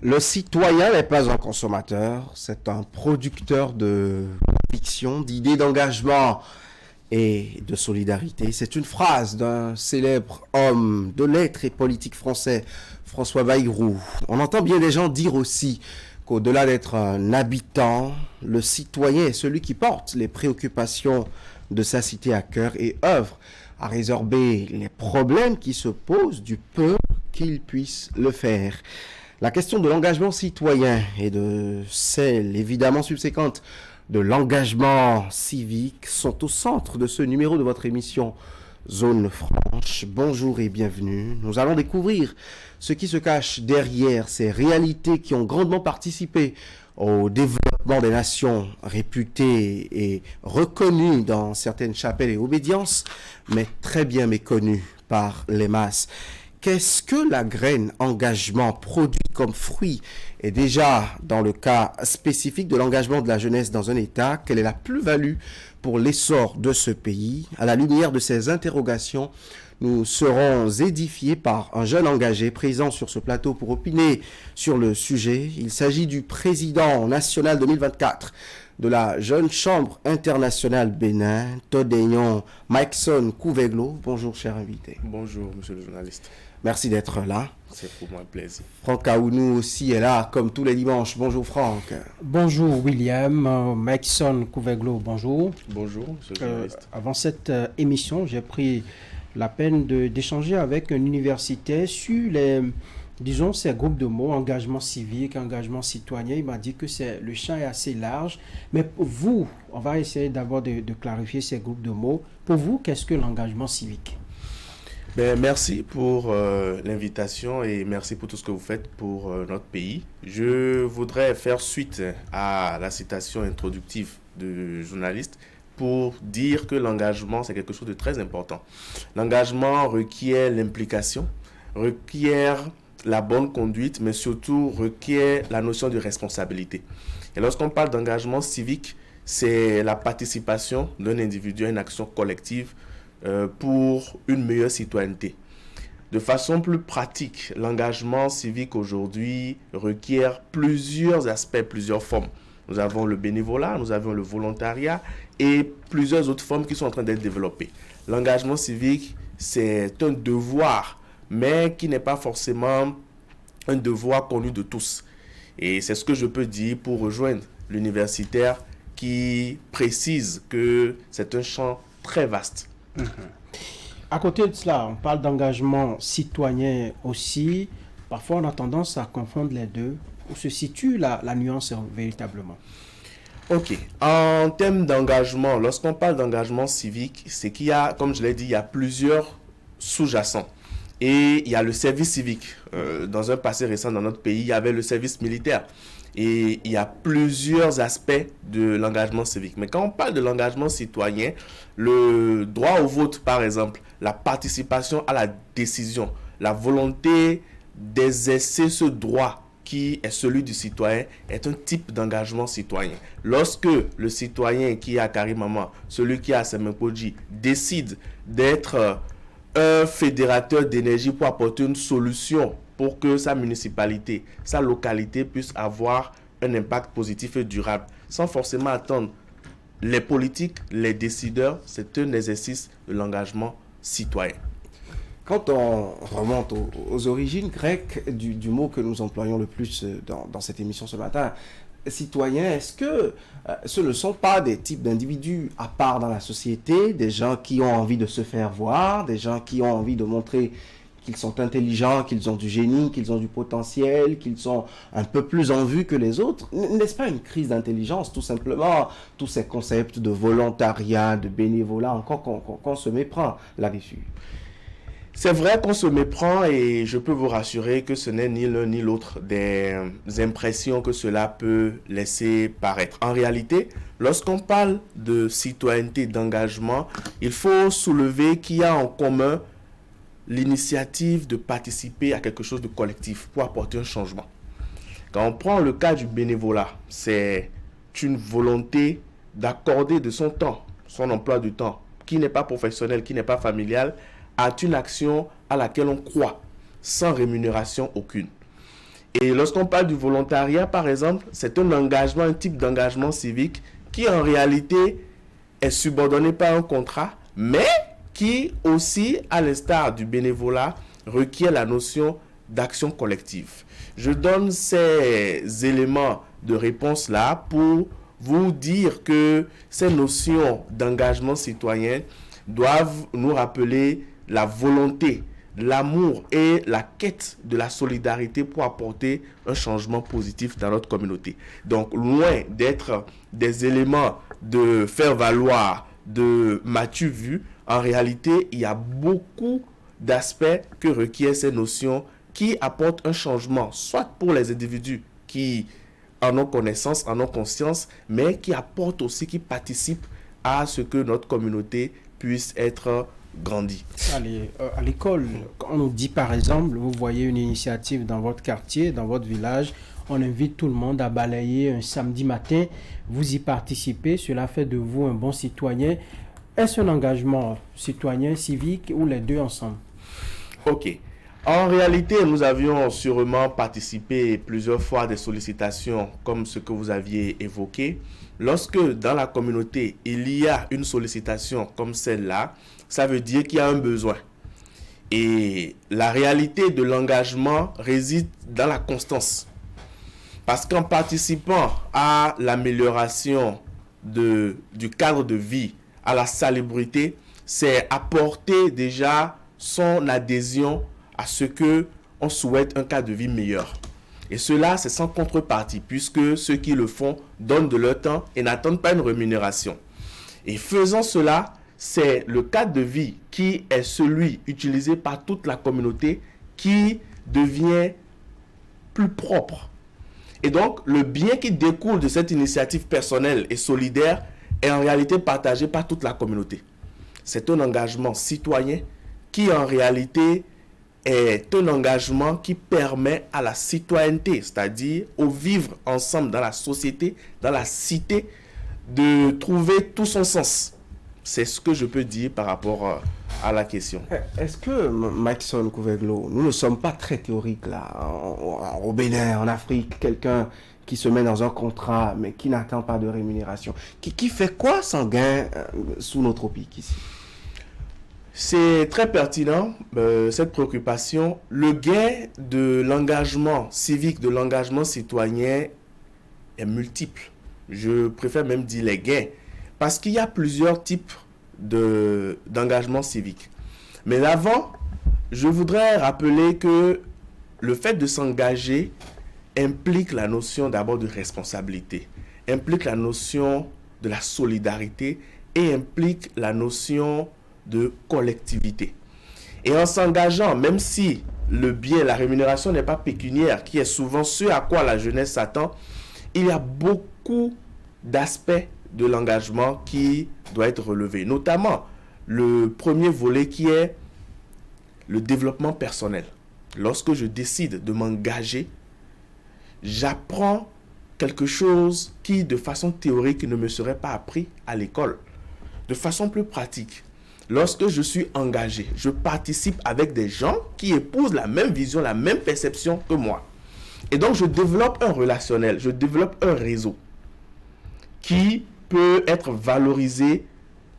Le citoyen n'est pas un consommateur, c'est un producteur de conviction, d'idées d'engagement et de solidarité. C'est une phrase d'un célèbre homme de lettres et politique français, François Bayrou. On entend bien des gens dire aussi qu'au-delà d'être un habitant, le citoyen est celui qui porte les préoccupations de sa cité à cœur et œuvre à résorber les problèmes qui se posent du peu qu'il puisse le faire. La question de l'engagement citoyen et de celle évidemment subséquente de l'engagement civique sont au centre de ce numéro de votre émission Zone Franche. Bonjour et bienvenue. Nous allons découvrir ce qui se cache derrière ces réalités qui ont grandement participé au développement des nations réputées et reconnues dans certaines chapelles et obédiences, mais très bien méconnues par les masses. Qu'est-ce que la graine engagement produit comme fruit? Et déjà, dans le cas spécifique de l'engagement de la jeunesse dans un État, quelle est la plus-value pour l'essor de ce pays? À la lumière de ces interrogations, nous serons édifiés par un jeune engagé présent sur ce plateau pour opiner sur le sujet. Il s'agit du président national 2024 de la Jeune Chambre internationale Bénin, Todeyon Mikeson Kouveglo. Bonjour, cher invité. Bonjour, monsieur le journaliste. Merci d'être là. C'est pour moi un plaisir. Franck Aounou aussi est là, comme tous les dimanches. Bonjour Franck. Bonjour William, Mikeson Kouveglo, bonjour. Bonjour, monsieur le journaliste. Avant cette émission, j'ai pris la peine d'échanger avec un universitaire sur ces groupes de mots, engagement civique, engagement citoyen. Il m'a dit que le champ est assez large. Mais pour vous, on va essayer d'abord de clarifier ces groupes de mots. Pour vous, qu'est-ce que l'engagement civique ? Merci pour l'invitation et merci pour tout ce que vous faites pour notre pays. Je voudrais faire suite à la citation introductive du journaliste pour dire que l'engagement, c'est quelque chose de très important. L'engagement requiert l'implication, requiert la bonne conduite, mais surtout requiert la notion de responsabilité. Et lorsqu'on parle d'engagement civique, c'est la participation d'un individu à une action collective pour une meilleure citoyenneté. De façon plus pratique, l'engagement civique aujourd'hui requiert plusieurs aspects, plusieurs formes. Nous avons le bénévolat, nous avons le volontariat et plusieurs autres formes qui sont en train d'être développées. L'engagement civique, c'est un devoir, mais qui n'est pas forcément un devoir connu de tous. Et c'est ce que je peux dire pour rejoindre l'universitaire qui précise que c'est un champ très vaste. À côté de cela, on parle d'engagement citoyen aussi. Parfois, on a tendance à confondre les deux. Où se situe la nuance véritablement? Ok. En termes d'engagement, lorsqu'on parle d'engagement civique, c'est qu'il y a, comme je l'ai dit, il y a plusieurs sous-jacents. Et il y a le service civique. Dans un passé récent dans notre pays, il y avait le service militaire. Et il y a plusieurs aspects de l'engagement civique. Mais quand on parle de l'engagement citoyen, le droit au vote, par exemple, la participation à la décision, la volonté d'exercer ce droit qui est celui du citoyen, est un type d'engagement citoyen. Lorsque le citoyen qui est à Karimama, celui qui est à Semenkoji, décide d'être un fédérateur d'énergie pour apporter une solution pour que sa municipalité, sa localité puisse avoir un impact positif et durable, sans forcément attendre les politiques, les décideurs, c'est un exercice de l'engagement citoyen. Quand on remonte aux origines grecques du mot que nous employons le plus dans cette émission ce matin, citoyen, est-ce que ce ne sont pas des types d'individus à part dans la société, des gens qui ont envie de se faire voir, des gens qui ont envie de montrer qu'ils sont intelligents, qu'ils ont du génie, qu'ils ont du potentiel, qu'ils sont un peu plus en vue que les autres? N'est-ce pas une crise d'intelligence, tout simplement, tous ces concepts de volontariat, de bénévolat, encore qu'on se méprend là-dessus? C'est vrai qu'on se méprend et je peux vous rassurer que ce n'est ni l'un ni l'autre des impressions que cela peut laisser paraître. En réalité, lorsqu'on parle de citoyenneté, d'engagement, il faut soulever qu'il y a en commun l'initiative de participer à quelque chose de collectif pour apporter un changement. Quand on prend le cas du bénévolat, c'est une volonté d'accorder de son temps, son emploi du temps, qui n'est pas professionnel, qui n'est pas familial, à une action à laquelle on croit, sans rémunération aucune. Et lorsqu'on parle du volontariat, par exemple, c'est un engagement, un type d'engagement civique qui en réalité est subordonné par un contrat, mais qui aussi, à l'instar du bénévolat, requiert la notion d'action collective. Je donne ces éléments de réponse-là pour vous dire que ces notions d'engagement citoyen doivent nous rappeler la volonté, l'amour et la quête de la solidarité pour apporter un changement positif dans notre communauté. Donc, loin d'être des éléments de faire valoir, de m'as-tu vu, en réalité, il y a beaucoup d'aspects que requièrent ces notions qui apportent un changement, soit pour les individus qui en ont connaissance, en ont conscience, mais qui apportent aussi, qui participent à ce que notre communauté puisse être grandie. Allez, à l'école, on nous dit par exemple, vous voyez une initiative dans votre quartier, dans votre village, on invite tout le monde à balayer un samedi matin, vous y participez, cela fait de vous un bon citoyen. Est-ce un engagement citoyen, civique ou les deux ensemble? Ok. En réalité, nous avions sûrement participé plusieurs fois à des sollicitations comme ce que vous aviez évoqué. Lorsque dans la communauté, il y a une sollicitation comme celle-là, ça veut dire qu'il y a un besoin. Et la réalité de l'engagement réside dans la constance. Parce qu'en participant à l'amélioration du cadre de vie, à la salubrité, c'est apporter déjà son adhésion à ce que on souhaite un cadre de vie meilleur. Et cela, c'est sans contrepartie, puisque ceux qui le font donnent de leur temps et n'attendent pas une rémunération. Et faisant cela, c'est le cadre de vie qui est celui utilisé par toute la communauté qui devient plus propre. Et donc, le bien qui découle de cette initiative personnelle et solidaire est en réalité partagé par toute la communauté. C'est un engagement citoyen qui en réalité est un engagement qui permet à la citoyenneté, c'est-à-dire au vivre ensemble dans la société, dans la cité, de trouver tout son sens. C'est ce que je peux dire par rapport à la question. Est-ce que, Maxon Kouveglo, nous ne sommes pas très théoriques là, au Bénin, en Afrique, quelqu'un qui se met dans un contrat mais qui n'attend pas de rémunération, qui fait quoi sans gain sous nos tropiques ici? C'est très pertinent, cette préoccupation. Le gain de l'engagement civique, de l'engagement citoyen est multiple. Je préfère même dire les gains, parce qu'il y a plusieurs types d'engagement civique. Mais avant, je voudrais rappeler que le fait de s'engager implique la notion d'abord de responsabilité, implique la notion de la solidarité et implique la notion de collectivité. Et en s'engageant, même si le bien, la rémunération n'est pas pécuniaire, qui est souvent ce à quoi la jeunesse s'attend, il y a beaucoup d'aspects de l'engagement qui doit être relevé. Notamment, le premier volet qui est le développement personnel. Lorsque je décide de m'engager, j'apprends quelque chose qui, de façon théorique, ne me serait pas appris à l'école. De façon plus pratique, lorsque je suis engagé, je participe avec des gens qui épousent la même vision, la même perception que moi. Et donc, je développe un relationnel, je développe un réseau qui peut être valorisé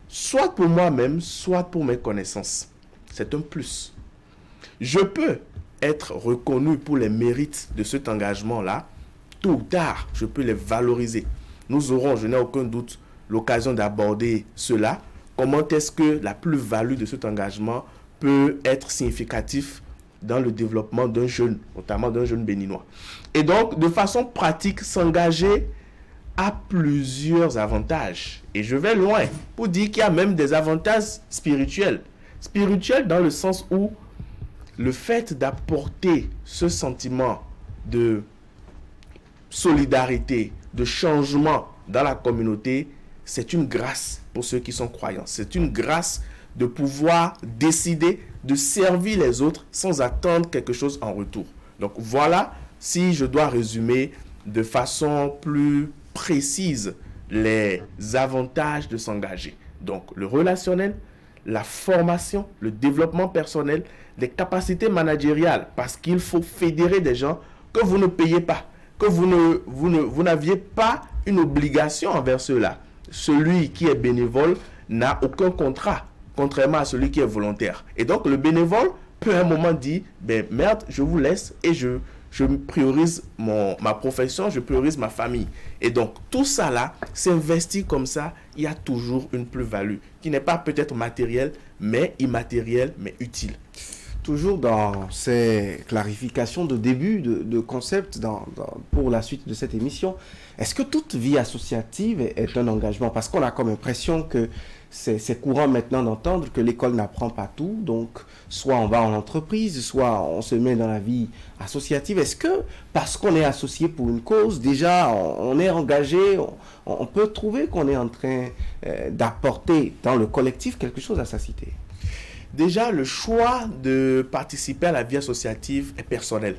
soit pour moi-même, soit pour mes connaissances. C'est un plus. Je peux être reconnu pour les mérites de cet engagement-là. Tôt ou tard, je peux les valoriser. Nous aurons, je n'ai aucun doute, l'occasion d'aborder cela. Comment est-ce que la plus-value de cet engagement peut être significatif dans le développement d'un jeune, notamment d'un jeune béninois. Et donc, de façon pratique, s'engager a plusieurs avantages. Et je vais loin pour dire qu'il y a même des avantages spirituels. Spirituels dans le sens où le fait d'apporter ce sentiment de solidarité, de changement dans la communauté, c'est une grâce pour ceux qui sont croyants. C'est une grâce de pouvoir décider de servir les autres sans attendre quelque chose en retour. Donc voilà, si je dois résumer de façon plus précise les avantages de s'engager. Donc le relationnel, la formation, le développement personnel, les capacités managériales, parce qu'il faut fédérer des gens que vous ne payez pas, que vous n'aviez pas une obligation envers ceux-là. Celui qui est bénévole n'a aucun contrat, contrairement à celui qui est volontaire. Et donc, le bénévole peut à un moment dire, ben merde, je vous laisse et je priorise ma profession, je priorise ma famille. Et donc, tout ça là, s'investit comme ça, il y a toujours une plus-value qui n'est pas peut-être matérielle, mais immatérielle, mais utile. Toujours dans ces clarifications de début de concept pour la suite de cette émission, est-ce que toute vie associative est un engagement? Parce qu'on a comme impression que c'est courant maintenant d'entendre que l'école n'apprend pas tout, donc soit on va en entreprise, soit on se met dans la vie associative. Est-ce que parce qu'on est associé pour une cause, déjà on est engagé, on peut trouver qu'on est en train d'apporter dans le collectif quelque chose à sa cité? Déjà, le choix de participer à la vie associative est personnel.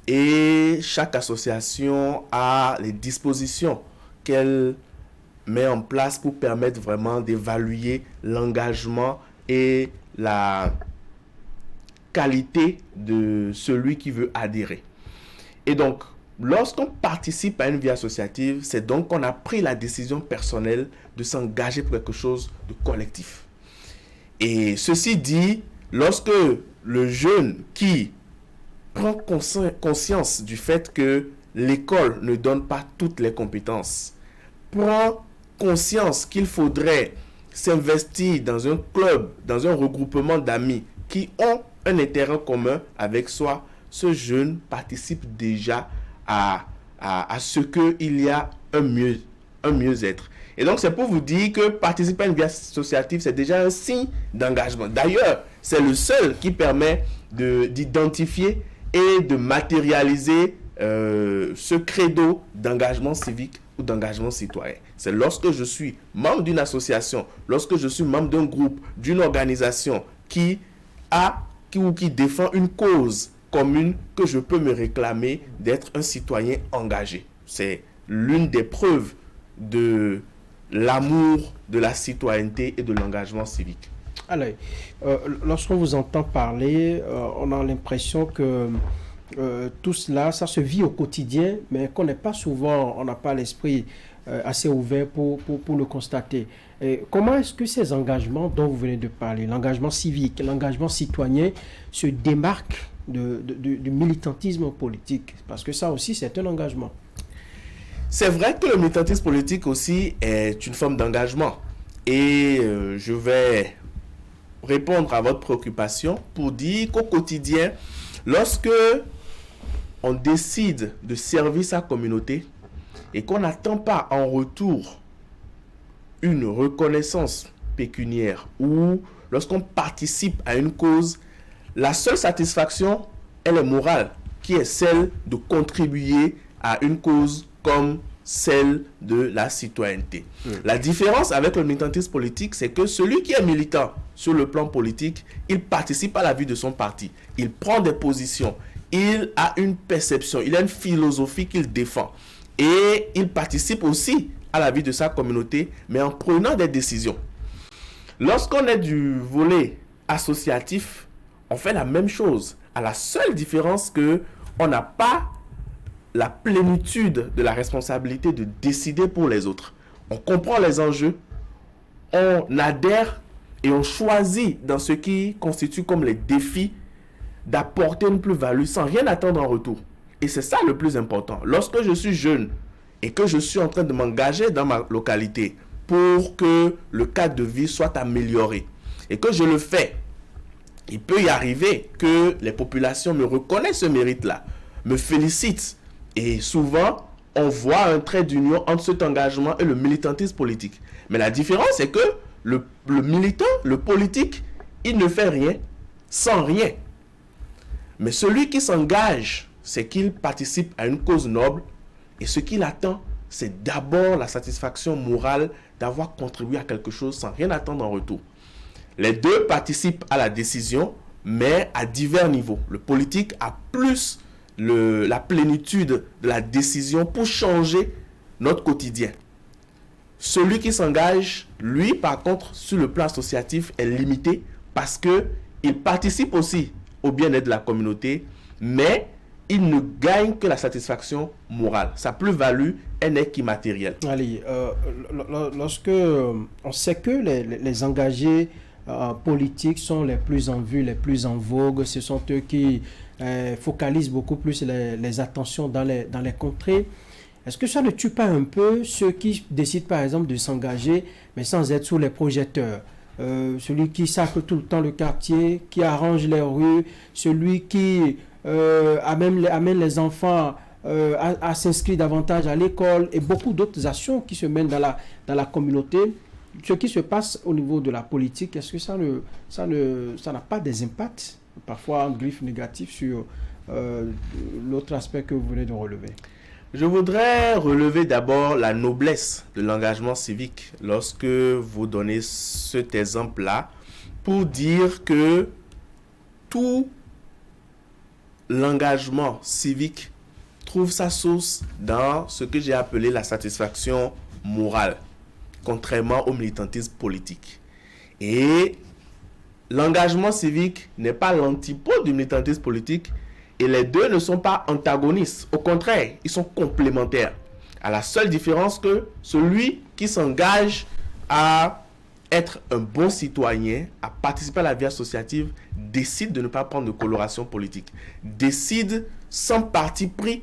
Et chaque association a les dispositions qu'elle met en place pour permettre vraiment d'évaluer l'engagement et la qualité de celui qui veut adhérer. Et donc, lorsqu'on participe à une vie associative, c'est donc qu'on a pris la décision personnelle de s'engager pour quelque chose de collectif. Et ceci dit, lorsque le jeune qui prend conscience du fait que l'école ne donne pas toutes les compétences, prend conscience qu'il faudrait s'investir dans un club, dans un regroupement d'amis qui ont un intérêt commun avec soi, ce jeune participe déjà à ce qu'il y a un mieux-être. Et donc, c'est pour vous dire que participer à une vie associative, c'est déjà un signe d'engagement. D'ailleurs, c'est le seul qui permet d'identifier et de matérialiser ce credo d'engagement civique ou d'engagement citoyen. C'est lorsque je suis membre d'une association, lorsque je suis membre d'un groupe, d'une organisation qui défend une cause commune que je peux me réclamer d'être un citoyen engagé. C'est l'une des preuves de l'amour de la citoyenneté et de l'engagement civique. Alors, lorsqu'on vous entend parler, on a l'impression que tout cela, ça se vit au quotidien, mais qu'on n'est pas souvent, on n'a pas l'esprit assez ouvert pour le constater. Et comment est-ce que ces engagements dont vous venez de parler, l'engagement civique, l'engagement citoyen, se démarquent du militantisme politique? Parce que ça aussi, c'est un engagement. C'est vrai que le militantisme politique aussi est une forme d'engagement. Et je vais répondre à votre préoccupation pour dire qu'au quotidien, lorsque on décide de servir sa communauté et qu'on n'attend pas en retour une reconnaissance pécuniaire ou lorsqu'on participe à une cause, la seule satisfaction, elle est morale, qui est celle de contribuer à une cause comme celle de la citoyenneté. La différence avec le militantisme politique, c'est que celui qui est militant sur le plan politique, il participe à la vie de son parti. Il prend des positions. Il a une perception. Il a une philosophie qu'il défend. Et il participe aussi à la vie de sa communauté, mais en prenant des décisions. Lorsqu'on est du volet associatif, on fait la même chose. À la seule différence que on n'a pas la plénitude de la responsabilité de décider pour les autres. On comprend les enjeux, on adhère et on choisit dans ce qui constitue comme les défis d'apporter une plus-value sans rien attendre en retour. Et c'est ça le plus important. Lorsque je suis jeune et que je suis en train de m'engager dans ma localité pour que le cadre de vie soit amélioré et que je le fais, il peut y arriver que les populations me reconnaissent ce mérite-là, me félicitent. Et souvent, on voit un trait d'union entre cet engagement et le militantisme politique. Mais la différence, c'est que le militant, le politique, il ne fait rien sans rien. Mais celui qui s'engage, c'est qu'il participe à une cause noble. Et ce qu'il attend, c'est d'abord la satisfaction morale d'avoir contribué à quelque chose sans rien attendre en retour. Les deux participent à la décision, mais à divers niveaux. Le politique a plus la plénitude de la décision pour changer notre quotidien. Celui qui s'engage, lui, par contre, sur le plan associatif, est limité parce qu'il participe aussi au bien-être de la communauté, mais il ne gagne que la satisfaction morale. Sa plus-value, elle n'est qu'immatérielle. Allez, lorsque on sait que les engagés politiques sont les plus en vue, les plus en vogue, ce sont eux qui focalisent beaucoup plus les attentions dans les contrées. Est-ce que ça ne tue pas un peu ceux qui décident par exemple de s'engager, mais sans être sous les projecteurs? Celui qui sacre tout le temps le quartier, qui arrange les rues, celui qui amène les enfants à s'inscrire davantage à l'école et beaucoup d'autres actions qui se mènent dans la communauté. Ce qui se passe au niveau de la politique, est-ce que ça n'a pas des impacts, parfois en griffe négatif sur l'autre aspect que vous venez de relever? Je voudrais relever d'abord la noblesse de l'engagement civique lorsque vous donnez cet exemple-là pour dire que tout l'engagement civique trouve sa source dans ce que j'ai appelé la satisfaction morale, contrairement au militantisme politique. Et l'engagement civique n'est pas l'antipode du militantisme politique, et les deux ne sont pas antagonistes. Au contraire, ils sont complémentaires. À la seule différence que celui qui s'engage à être un bon citoyen, à participer à la vie associative, décide de ne pas prendre de coloration politique. Décide sans parti pris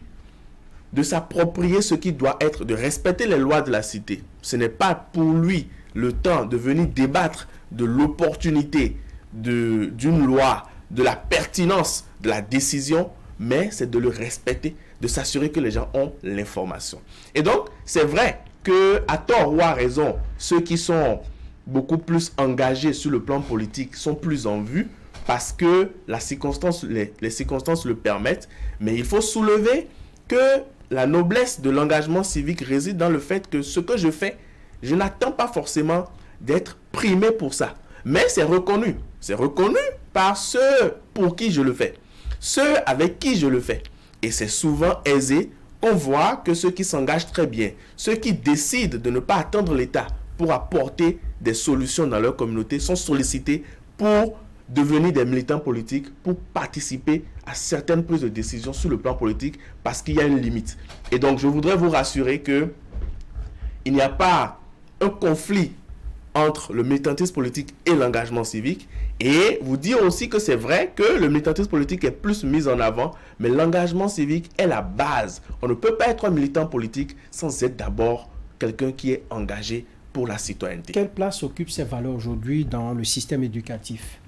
de s'approprier ce qui doit être, de respecter les lois de la cité. Ce n'est pas pour lui le temps de venir débattre de l'opportunité d'une loi, de la pertinence de la décision, mais c'est de le respecter, de s'assurer que les gens ont l'information. Et donc, c'est vrai que à tort ou à raison, ceux qui sont beaucoup plus engagés sur le plan politique sont plus en vue parce que les circonstances le permettent, mais il faut soulever que la noblesse de l'engagement civique réside dans le fait que ce que je fais, je n'attends pas forcément d'être primé pour ça, mais c'est reconnu. C'est reconnu par ceux pour qui je le fais, ceux avec qui je le fais. Et c'est souvent aisé qu'on voit que ceux qui s'engagent très bien, ceux qui décident de ne pas attendre l'État pour apporter des solutions dans leur communauté, sont sollicités pour devenir des militants politiques, pour participer à certaines prises de décision sur le plan politique, parce qu'il y a une limite. Et donc, je voudrais vous rassurer que il n'y a pas un conflit entre le militantisme politique et l'engagement civique, et vous dire aussi que c'est vrai que le militantisme politique est plus mis en avant, mais l'engagement civique est la base. On ne peut pas être un militant politique sans être d'abord quelqu'un qui est engagé pour la citoyenneté. Quelle place occupent ces valeurs aujourd'hui dans le système éducatif?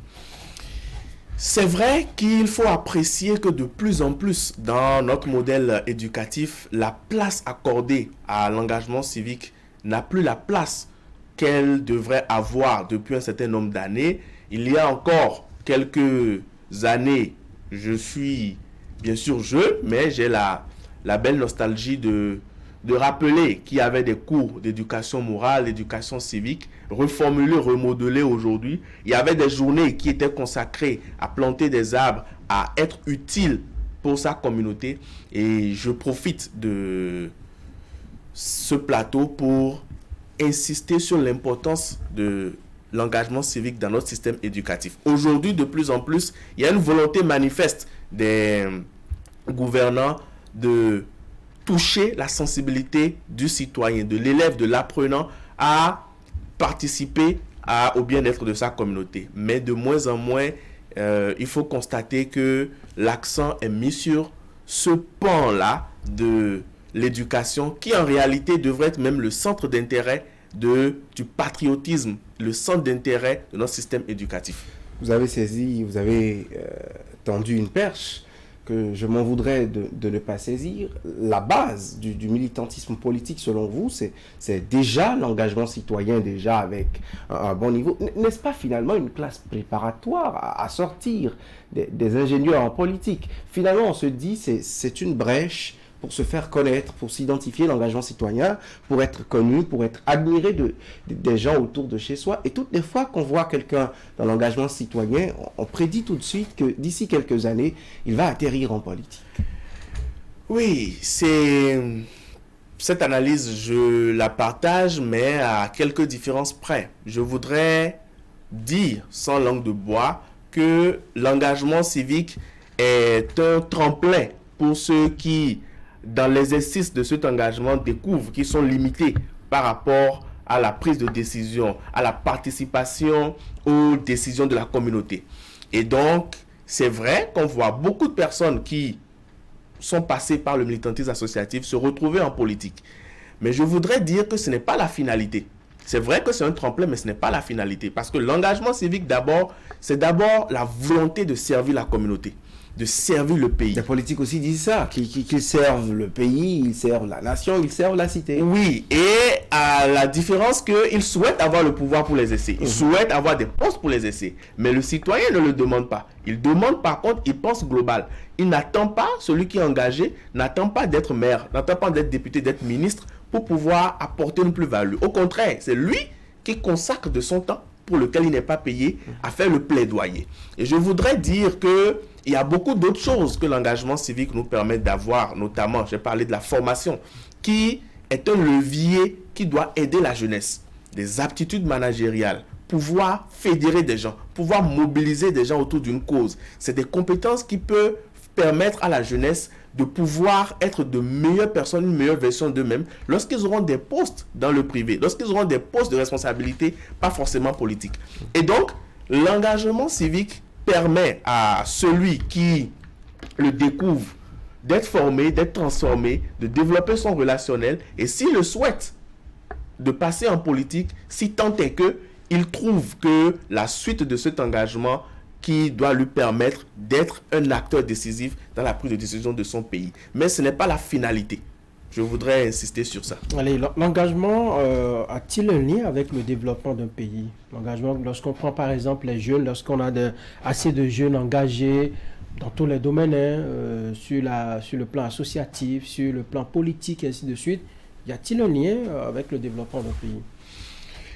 C'est vrai qu'il faut apprécier que de plus en plus dans notre modèle éducatif, la place accordée à l'engagement civique n'a plus la place qu'elle devrait avoir depuis un certain nombre d'années. Il y a encore quelques années, je suis bien sûr jeune, mais j'ai la belle nostalgie de rappeler qu'il y avait des cours d'éducation morale, d'éducation civique, reformulés, remodelés aujourd'hui. Il y avait des journées qui étaient consacrées à planter des arbres, à être utiles pour sa communauté. Et je profite de ce plateau pour insister sur l'importance de l'engagement civique dans notre système éducatif. Aujourd'hui, de plus en plus, il y a une volonté manifeste des gouvernants de toucher la sensibilité du citoyen, de l'élève, de l'apprenant à participer au bien-être de sa communauté. Mais de moins en moins, il faut constater que l'accent est mis sur ce pan-là de l'éducation qui en réalité devrait être même le centre d'intérêt du patriotisme, le centre d'intérêt de notre système éducatif. Vous avez saisi, vous avez tendu une perche que je m'en voudrais de ne pas saisir. La base du militantisme politique, selon vous, c'est déjà l'engagement citoyen, déjà avec un bon niveau. N'est-ce pas finalement une classe préparatoire à sortir des ingénieurs en politique? Finalement, on se dit c'est une brèche pour se faire connaître, pour s'identifier l'engagement citoyen, pour être connu, pour être admiré des gens autour de chez soi. Et toutes les fois qu'on voit quelqu'un dans l'engagement citoyen, on prédit tout de suite que d'ici quelques années, il va atterrir en politique. Oui, cette analyse, je la partage, mais à quelques différences près. Je voudrais dire, sans langue de bois, que l'engagement civique est un tremplin pour ceux qui, dans l'exercice de cet engagement, découvrent qu'ils sont limités par rapport à la prise de décision, à la participation aux décisions de la communauté. Et donc, c'est vrai qu'on voit beaucoup de personnes qui sont passées par le militantisme associatif se retrouver en politique. Mais je voudrais dire que ce n'est pas la finalité. C'est vrai que c'est un tremplin, mais ce n'est pas la finalité. Parce que l'engagement civique, d'abord, c'est d'abord la volonté de servir la communauté, de servir le pays. Les politiques aussi disent ça, qu'ils servent le pays, ils servent la nation, ils servent la cité. Oui, et à la différence qu'ils souhaitent avoir le pouvoir pour les essais. Ils souhaitent avoir des postes pour les essais. Mais le citoyen ne le demande pas. Il demande par contre, il pense global. Il n'attend pas, celui qui est engagé, n'attend pas d'être maire, n'attend pas d'être député, d'être ministre pour pouvoir apporter une plus-value. Au contraire, c'est lui qui consacre de son temps pour lequel il n'est pas payé à faire le plaidoyer. Et je voudrais dire que il y a beaucoup d'autres choses que l'engagement civique nous permet d'avoir, notamment, j'ai parlé de la formation, qui est un levier qui doit aider la jeunesse. Des aptitudes managériales, pouvoir fédérer des gens, pouvoir mobiliser des gens autour d'une cause. C'est des compétences qui peuvent permettre à la jeunesse de pouvoir être de meilleures personnes, une meilleure version d'eux-mêmes, lorsqu'ils auront des postes dans le privé, lorsqu'ils auront des postes de responsabilité, pas forcément politiques. Et donc, l'engagement civique permet à celui qui le découvre d'être formé, d'être transformé, de développer son relationnel, et s'il le souhaite, de passer en politique, si tant est que il trouve que la suite de cet engagement qui doit lui permettre d'être un acteur décisif dans la prise de décision de son pays. Mais ce n'est pas la finalité. Je voudrais insister sur ça. Allez, l'engagement a-t-il un lien avec le développement d'un pays? L'engagement, lorsqu'on prend par exemple les jeunes, lorsqu'on a assez de jeunes engagés dans tous les domaines, sur le plan associatif, sur le plan politique et ainsi de suite, y a-t-il un lien avec le développement d'un pays?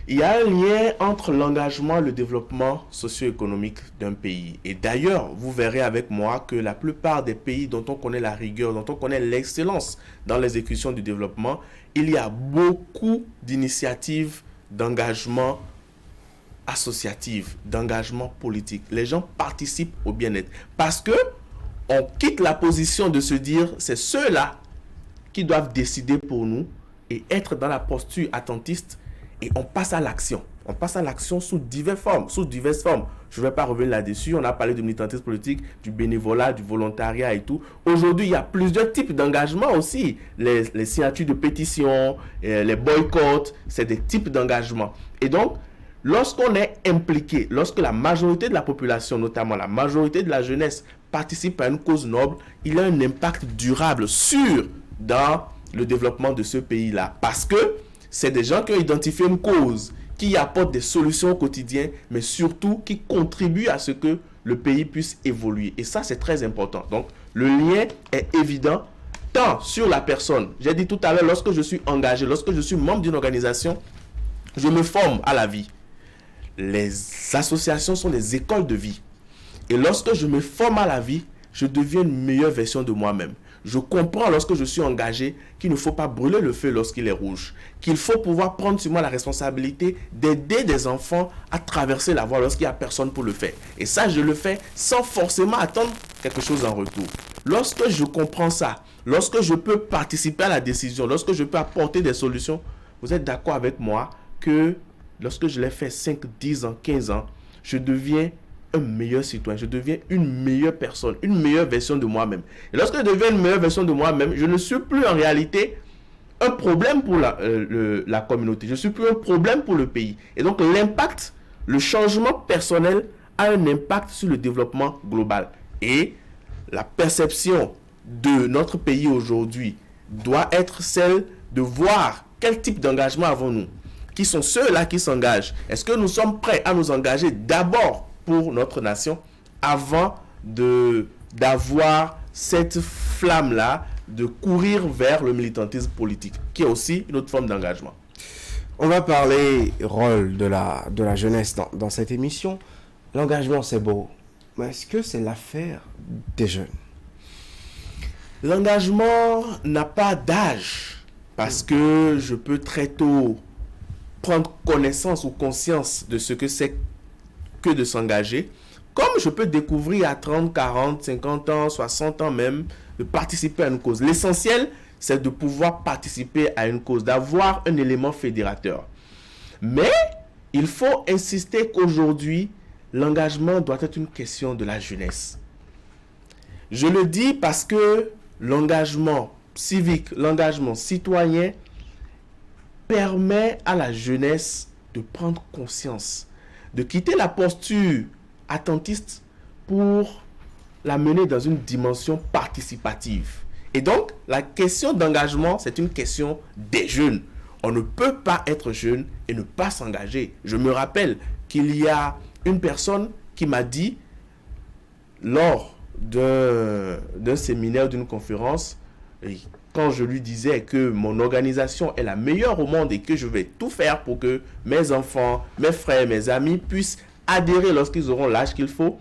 Il y a un lien entre l'engagement et le développement socio-économique d'un pays. Et d'ailleurs, vous verrez avec moi que la plupart des pays dont on connaît la rigueur, dont on connaît l'excellence dans l'exécution du développement, il y a beaucoup d'initiatives d'engagement associatif, d'engagement politique. Les gens participent au bien-être. Parce que on quitte la position de se dire, c'est ceux-là qui doivent décider pour nous et être dans la posture attentiste. Et on passe à l'action. On passe à l'action sous diverses formes. Je ne vais pas revenir là-dessus. On a parlé du militantisme politique, du bénévolat, du volontariat et tout. Aujourd'hui, il y a plusieurs types d'engagement aussi. Les signatures de pétitions, les boycotts, c'est des types d'engagement. Et donc, lorsqu'on est impliqué, lorsque la majorité de la population, notamment la majorité de la jeunesse, participe à une cause noble, il a un impact durable, sûr, dans le développement de ce pays-là. Parce que c'est des gens qui ont identifié une cause, qui apportent des solutions au quotidien, mais surtout qui contribuent à ce que le pays puisse évoluer. Et ça, c'est très important. Donc, le lien est évident, tant sur la personne. J'ai dit tout à l'heure, lorsque je suis engagé, lorsque je suis membre d'une organisation, je me forme à la vie. Les associations sont des écoles de vie. Et lorsque je me forme à la vie, je deviens une meilleure version de moi-même. Je comprends lorsque je suis engagé qu'il ne faut pas brûler le feu lorsqu'il est rouge. Qu'il faut pouvoir prendre sur moi la responsabilité d'aider des enfants à traverser la voie lorsqu'il n'y a personne pour le faire. Et ça, je le fais sans forcément attendre quelque chose en retour. Lorsque je comprends ça, lorsque je peux participer à la décision, lorsque je peux apporter des solutions, vous êtes d'accord avec moi que lorsque je l'ai fait 5, 10 ans, 15 ans, je deviens un meilleur citoyen, je deviens une meilleure personne, une meilleure version de moi-même. Et lorsque je deviens une meilleure version de moi-même, je ne suis plus en réalité un problème pour la communauté, je ne suis plus un problème pour le pays. Et donc l'impact, le changement personnel a un impact sur le développement global. Et la perception de notre pays aujourd'hui doit être celle de voir quel type d'engagement avons-nous. Qui sont ceux-là qui s'engagent? Est-ce que nous sommes prêts à nous engager d'abord pour notre nation avant d'avoir cette flamme-là, de courir vers le militantisme politique, qui est aussi une autre forme d'engagement? On va parler rôle de la jeunesse dans cette émission. L'engagement, c'est beau, mais est-ce que c'est l'affaire des jeunes? L'engagement n'a pas d'âge, parce que je peux très tôt prendre connaissance ou conscience de ce que c'est que de s'engager, comme je peux découvrir à 30, 40, 50 ans, 60 ans même, de participer à une cause. L'essentiel, c'est de pouvoir participer à une cause, d'avoir un élément fédérateur. Mais il faut insister qu'aujourd'hui, l'engagement doit être une question de la jeunesse. Je le dis parce que l'engagement civique, l'engagement citoyen permet à la jeunesse de prendre conscience, de quitter la posture attentiste pour la mener dans une dimension participative. Et donc, la question d'engagement, c'est une question des jeunes. On ne peut pas être jeune et ne pas s'engager. Je me rappelle qu'il y a une personne qui m'a dit, lors d'un séminaire, d'une conférence, et quand je lui disais que mon organisation est la meilleure au monde et que je vais tout faire pour que mes enfants, mes frères, mes amis puissent adhérer lorsqu'ils auront l'âge qu'il faut,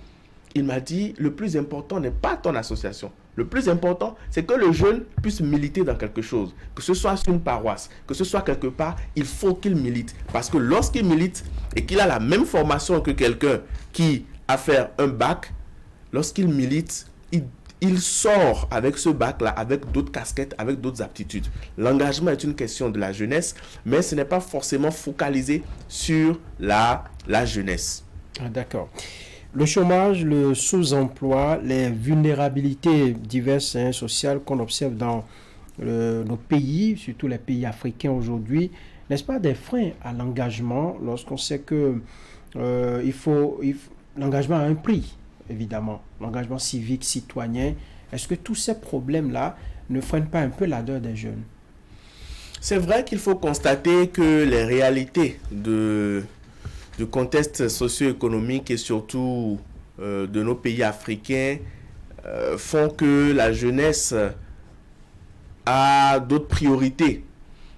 il m'a dit, le plus important n'est pas ton association. Le plus important, c'est que le jeune puisse militer dans quelque chose. Que ce soit sur une paroisse, que ce soit quelque part, il faut qu'il milite. Parce que lorsqu'il milite et qu'il a la même formation que quelqu'un qui a fait un bac, lorsqu'il milite, il sort avec ce bac-là, avec d'autres casquettes, avec d'autres aptitudes. L'engagement est une question de la jeunesse, mais ce n'est pas forcément focalisé sur la jeunesse. Ah, d'accord. Le chômage, le sous-emploi, les vulnérabilités diverses et sociales qu'on observe dans nos pays, surtout les pays africains aujourd'hui, n'est-ce pas des freins à l'engagement lorsqu'on sait que l'engagement a un prix, évidemment, l'engagement civique, citoyen. Est-ce que tous ces problèmes-là ne freinent pas un peu l'ardeur des jeunes? C'est vrai qu'il faut constater que les réalités du contexte socio-économique et surtout de nos pays africains font que la jeunesse a d'autres priorités.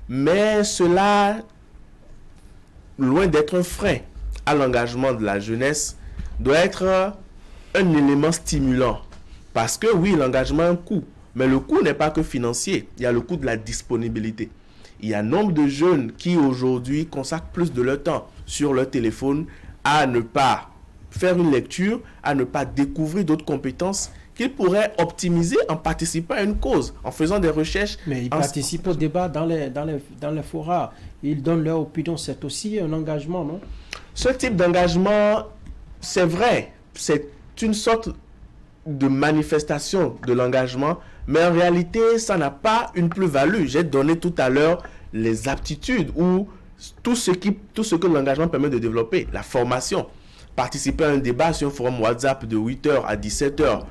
Mais cela, loin d'être un frein à l'engagement de la jeunesse, doit être un élément stimulant. Parce que oui, l'engagement a un coût, mais le coût n'est pas que financier, il y a le coût de la disponibilité. Il y a nombre de jeunes qui aujourd'hui consacrent plus de leur temps sur leur téléphone à ne pas faire une lecture, à ne pas découvrir d'autres compétences qu'ils pourraient optimiser en participant à une cause, en faisant des recherches. Mais ils participent au débat dans les forats. Ils donnent leur opinion. C'est aussi un engagement, non? Ce type d'engagement, c'est vrai, c'est une sorte de manifestation de l'engagement, mais en réalité, ça n'a pas une plus-value. J'ai donné tout à l'heure les aptitudes ou tout ce que l'engagement permet de développer, la formation. Participer à un débat sur un forum WhatsApp de 8h à 17h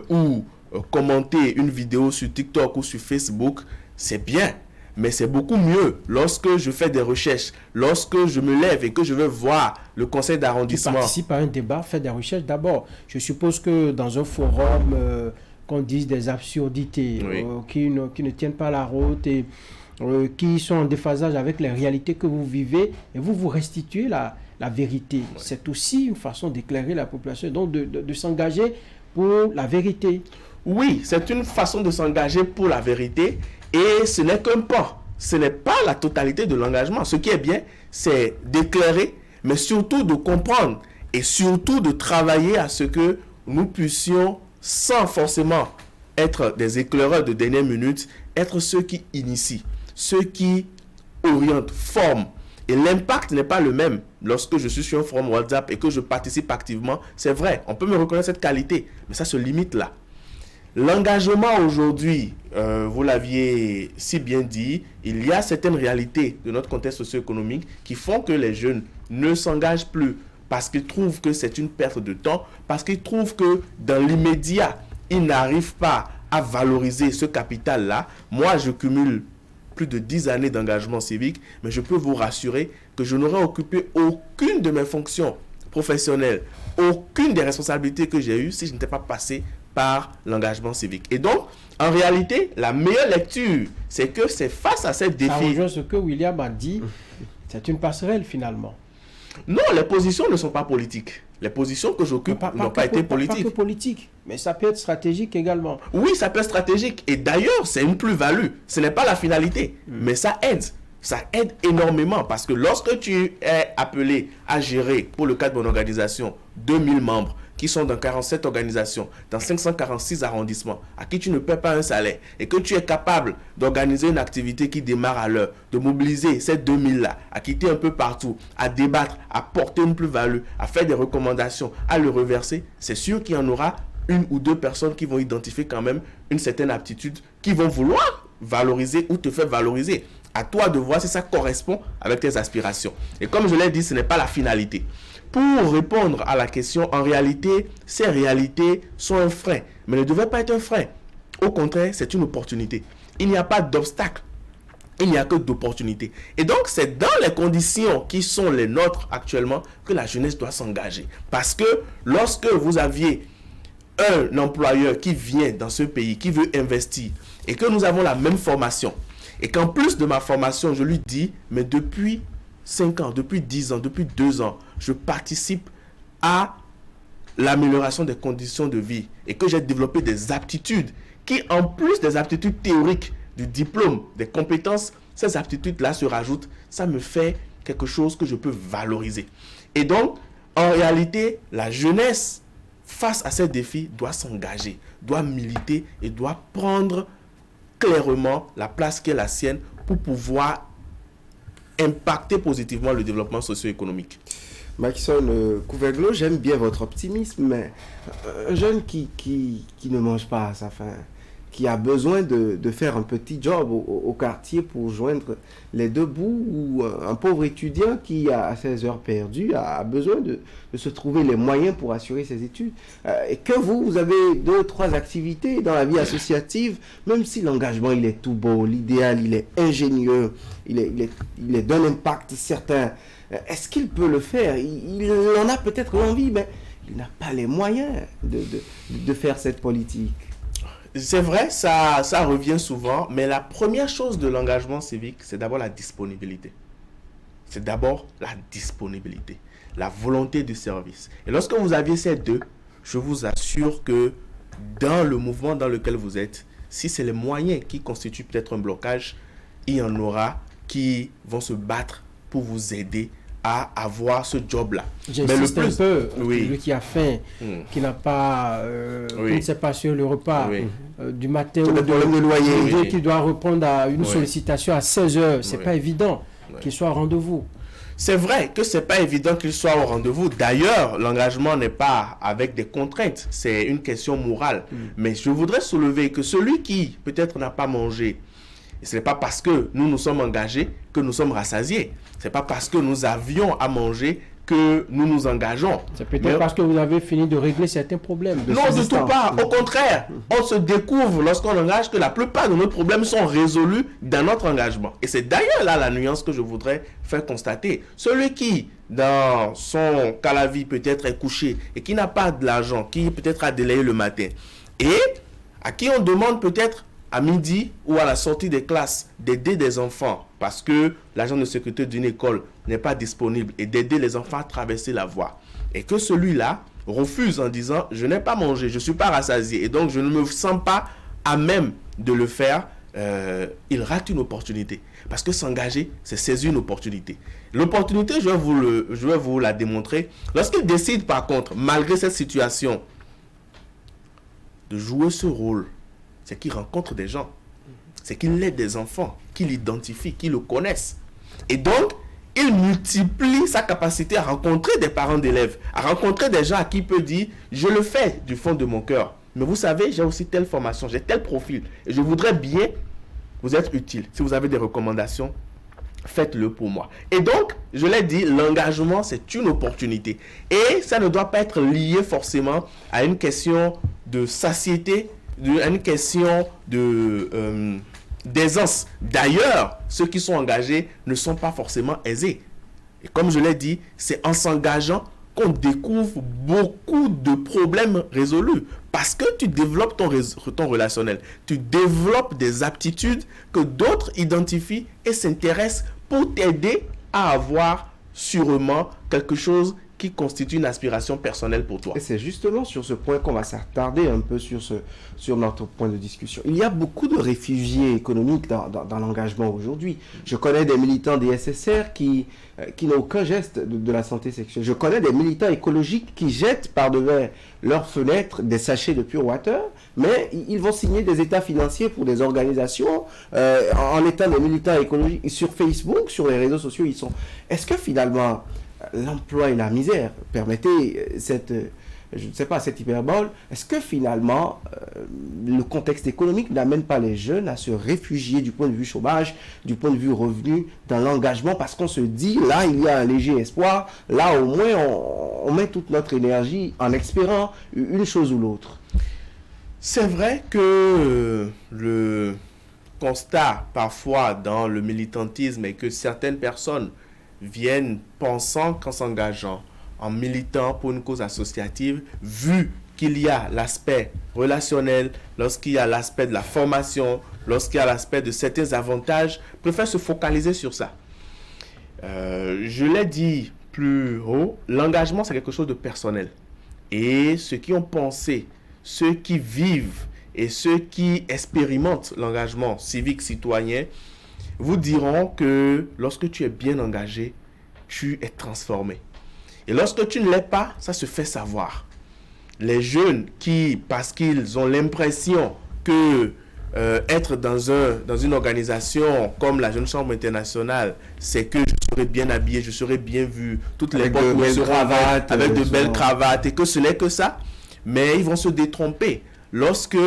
ou commenter une vidéo sur TikTok ou sur Facebook, c'est bien. Mais c'est beaucoup mieux lorsque je fais des recherches, lorsque je me lève et que je veux voir le conseil d'arrondissement. Tu participes à un débat, fais des recherches d'abord. Je suppose que dans un forum, qu'on dise des absurdités Oui. Qui ne tiennent pas la route et qui sont en déphasage avec les réalités que vous vivez et vous restituez la vérité. Oui. C'est aussi une façon d'éclairer la population, donc de s'engager pour la vérité. Oui, c'est une façon de s'engager pour la vérité. Et ce n'est qu'un pas. Ce n'est pas la totalité de l'engagement. Ce qui est bien, c'est d'éclairer, mais surtout de comprendre et surtout de travailler à ce que nous puissions, sans forcément être des éclaireurs de dernière minute, être ceux qui initient, ceux qui orientent, forment. Et l'impact n'est pas le même lorsque je suis sur un forum WhatsApp et que je participe activement. C'est vrai, on peut me reconnaître cette qualité, mais ça se limite là. L'engagement aujourd'hui, vous l'aviez si bien dit, il y a certaines réalités de notre contexte socio-économique qui font que les jeunes ne s'engagent plus parce qu'ils trouvent que c'est une perte de temps, parce qu'ils trouvent que dans l'immédiat, ils n'arrivent pas à valoriser ce capital-là. Moi, je cumule plus de 10 années d'engagement civique, mais je peux vous rassurer que je n'aurais occupé aucune de mes fonctions professionnelles, aucune des responsabilités que j'ai eues si je n'étais pas passé par l'engagement civique. Et donc, en réalité, la meilleure lecture, c'est que c'est face à ces défis... Ça rejoint ce que William a dit, c'est une passerelle finalement. Non, les positions ne sont pas politiques. Les positions que j'occupe n'ont pas été politiques. Pas que politique, mais ça peut être stratégique également. Oui, ça peut être stratégique. Et d'ailleurs, c'est une plus-value. Ce n'est pas la finalité, mais ça aide. Ça aide énormément parce que lorsque tu es appelé à gérer, pour le cas de mon organisation, 2000 membres, qui sont dans 47 organisations, dans 546 arrondissements, à qui tu ne paies pas un salaire, et que tu es capable d'organiser une activité qui démarre à l'heure, de mobiliser ces 2000-là, à quitter un peu partout, à débattre, à porter une plus-value, à faire des recommandations, à le reverser, c'est sûr qu'il y en aura une ou deux personnes qui vont identifier quand même une certaine aptitude, qui vont vouloir valoriser ou te faire valoriser. À toi de voir si ça correspond avec tes aspirations. Et comme je l'ai dit, ce n'est pas la finalité. Pour répondre à la question, en réalité, ces réalités sont un frein, mais ne devraient pas être un frein. Au contraire, c'est une opportunité. Il n'y a pas d'obstacle, il n'y a que d'opportunités. Et donc, c'est dans les conditions qui sont les nôtres actuellement que la jeunesse doit s'engager. Parce que lorsque vous aviez un employeur qui vient dans ce pays, qui veut investir, et que nous avons la même formation, et qu'en plus de ma formation, je lui dis, mais depuis 5 ans, depuis 10 ans, depuis 2 ans, je participe à l'amélioration des conditions de vie et que j'ai développé des aptitudes qui, en plus des aptitudes théoriques, du diplôme, des compétences, ces aptitudes-là se rajoutent, ça me fait quelque chose que je peux valoriser. Et donc, en réalité, la jeunesse, face à ces défis, doit s'engager, doit militer et doit prendre clairement la place qui est la sienne pour pouvoir impacter positivement le développement socio-économique. Maxon Couverglo, j'aime bien votre optimisme, mais un jeune qui ne mange pas à sa faim, qui a besoin de faire un petit job au quartier pour joindre les deux bouts, ou un pauvre étudiant qui a ses heures perdues a besoin de se trouver les moyens pour assurer ses études. Et que vous avez 2 ou 3 activités dans la vie associative, même si l'engagement il est tout beau, l'idéal il est ingénieux, il est d'un impact certain. Est-ce qu'il peut le faire? Il en a peut-être l'envie, mais il n'a pas les moyens de faire cette politique. C'est vrai, ça revient souvent, mais la première chose de l'engagement civique, c'est d'abord la disponibilité. C'est d'abord la disponibilité, la volonté du service. Et lorsque vous aviez ces deux, je vous assure que dans le mouvement dans lequel vous êtes, si c'est les moyens qui constituent peut-être un blocage, il y en aura qui vont se battre pour vous aider à avoir ce job-là. J'insiste un peu, oui. Celui qui a faim, qui n'a pas, Oui. qui ne sait pas sur le repas Oui. Du matin Tout ou le problème de loyer. Oui. qui doit répondre à une sollicitation à 16 heures. C'est Oui. pas évident qu'il soit au rendez-vous. C'est vrai que c'est pas évident qu'il soit au rendez-vous. D'ailleurs, l'engagement n'est pas avec des contraintes. C'est une question morale. Mais je voudrais soulever que celui qui peut-être n'a pas mangé, ce n'est pas parce que nous nous sommes engagés que nous sommes rassasiés. Ce n'est pas parce que nous avions à manger que nous nous engageons. C'est peut-être parce que vous avez fini de régler certains problèmes. Non, du tout pas. Au contraire, on se découvre lorsqu'on engage que la plupart de nos problèmes sont résolus dans notre engagement. Et c'est d'ailleurs là la nuance que je voudrais faire constater. Celui qui, dans son calavi, peut-être est couché et qui n'a pas de l'argent, qui peut-être a délayé le matin, et à qui on demande peut-être à midi ou à la sortie des classes d'aider des enfants parce que l'agent de sécurité d'une école n'est pas disponible et d'aider les enfants à traverser la voie. Et que celui-là refuse en disant « je n'ai pas mangé, je ne suis pas rassasié et donc je ne me sens pas à même de le faire », il rate une opportunité. Parce que s'engager, c'est saisir une opportunité. L'opportunité, je vais vous la démontrer. Lorsqu'il décide par contre, malgré cette situation, de jouer ce rôle, c'est qu'il rencontre des gens, c'est qu'il aide des enfants, qu'il l'identifie, qu'il le connaisse. Et donc, il multiplie sa capacité à rencontrer des parents d'élèves, à rencontrer des gens à qui il peut dire « je le fais du fond de mon cœur, mais vous savez, j'ai aussi telle formation, j'ai tel profil, et je voudrais bien vous être utile. Si vous avez des recommandations, faites-le pour moi. » Et donc, je l'ai dit, l'engagement, c'est une opportunité. Et ça ne doit pas être lié forcément à une question de satiété, à une question d'aisance. D'ailleurs, ceux qui sont engagés ne sont pas forcément aisés. Et comme je l'ai dit, c'est en s'engageant qu'on découvre beaucoup de problèmes résolus. Parce que tu développes ton relationnel. Tu développes des aptitudes que d'autres identifient et s'intéressent pour t'aider à avoir sûrement quelque chose qui constitue une aspiration personnelle pour toi. Et c'est justement sur ce point qu'on va s'attarder un peu sur notre point de discussion. Il y a beaucoup de réfugiés économiques dans l'engagement aujourd'hui. Je connais des militants des SSR qui n'ont aucun geste de la santé sexuelle. Je connais des militants écologiques qui jettent par-devers leurs fenêtres des sachets de Pure Water, mais ils vont signer des états financiers pour des organisations en étant des militants écologiques sur Facebook, sur les réseaux sociaux. Est-ce que finalement l'emploi et la misère, permettez cette, je ne sais pas, cette hyperbole, est-ce que finalement le contexte économique n'amène pas les jeunes à se réfugier du point de vue chômage, du point de vue revenu, dans l'engagement, parce qu'on se dit, là, il y a un léger espoir, là, au moins, on met toute notre énergie en espérant une chose ou l'autre. C'est vrai que le constat, parfois, dans le militantisme, est que certaines personnes viennent pensant qu'en s'engageant, en militant pour une cause associative, vu qu'il y a l'aspect relationnel, lorsqu'il y a l'aspect de la formation, lorsqu'il y a l'aspect de certains avantages, préfèrent se focaliser sur ça. Je l'ai dit plus haut, l'engagement c'est quelque chose de personnel. Et ceux qui ont pensé, ceux qui vivent et ceux qui expérimentent l'engagement civique citoyen, vous diront que lorsque tu es bien engagé, tu es transformé. Et lorsque tu ne l'es pas, ça se fait savoir. Les jeunes qui, parce qu'ils ont l'impression que être dans une organisation comme la Jeune Chambre Internationale, c'est que je serai bien habillé, je serai bien vu, toutes les portes seront avec de belles cravates, et que ce n'est que ça. Mais ils vont se détromper. Lorsque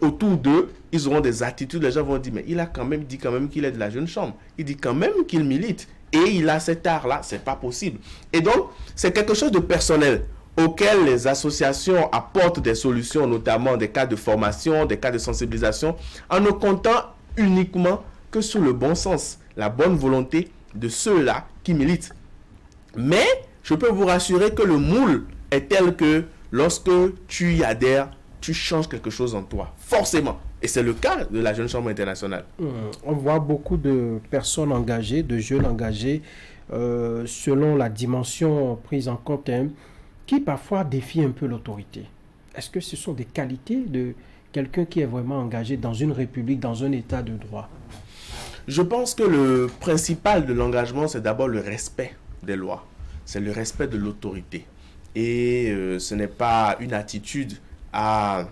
autour d'eux, ils auront des attitudes, les gens vont dire, mais il a quand même dit qu'il est de la Jeune Chambre. Il dit quand même qu'il milite. Et il a cet art-là, c'est pas possible. Et donc, c'est quelque chose de personnel auquel les associations apportent des solutions, notamment des cas de formation, des cas de sensibilisation, en ne comptant uniquement que sur le bon sens, la bonne volonté de ceux-là qui militent. Mais, je peux vous rassurer que le moule est tel que lorsque tu y adhères, tu changes quelque chose en toi, forcément. Et c'est le cas de la Jeune Chambre Internationale. On voit beaucoup de personnes engagées, de jeunes engagés, selon la dimension prise en compte, qui parfois défient un peu l'autorité. Est-ce que ce sont des qualités de quelqu'un qui est vraiment engagé dans une république, dans un état de droit? Je pense que le principal de l'engagement, c'est d'abord le respect des lois. C'est le respect de l'autorité. Et ce n'est pas une attitude à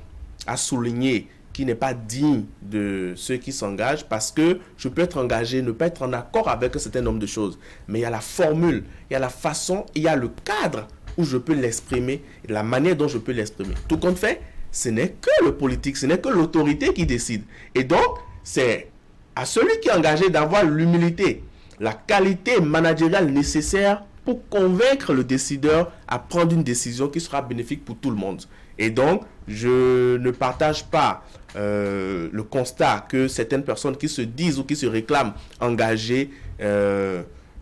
souligner qui n'est pas digne de ceux qui s'engagent, parce que je peux être engagé, ne pas être en accord avec un certain nombre de choses. Mais il y a la formule, il y a la façon, il y a le cadre où je peux l'exprimer, et la manière dont je peux l'exprimer. Tout compte fait, ce n'est que le politique, ce n'est que l'autorité qui décide. Et donc, c'est à celui qui est engagé d'avoir l'humilité, la qualité managériale nécessaire pour convaincre le décideur à prendre une décision qui sera bénéfique pour tout le monde. Et donc, je ne partage pas le constat que certaines personnes qui se disent ou qui se réclament engagées,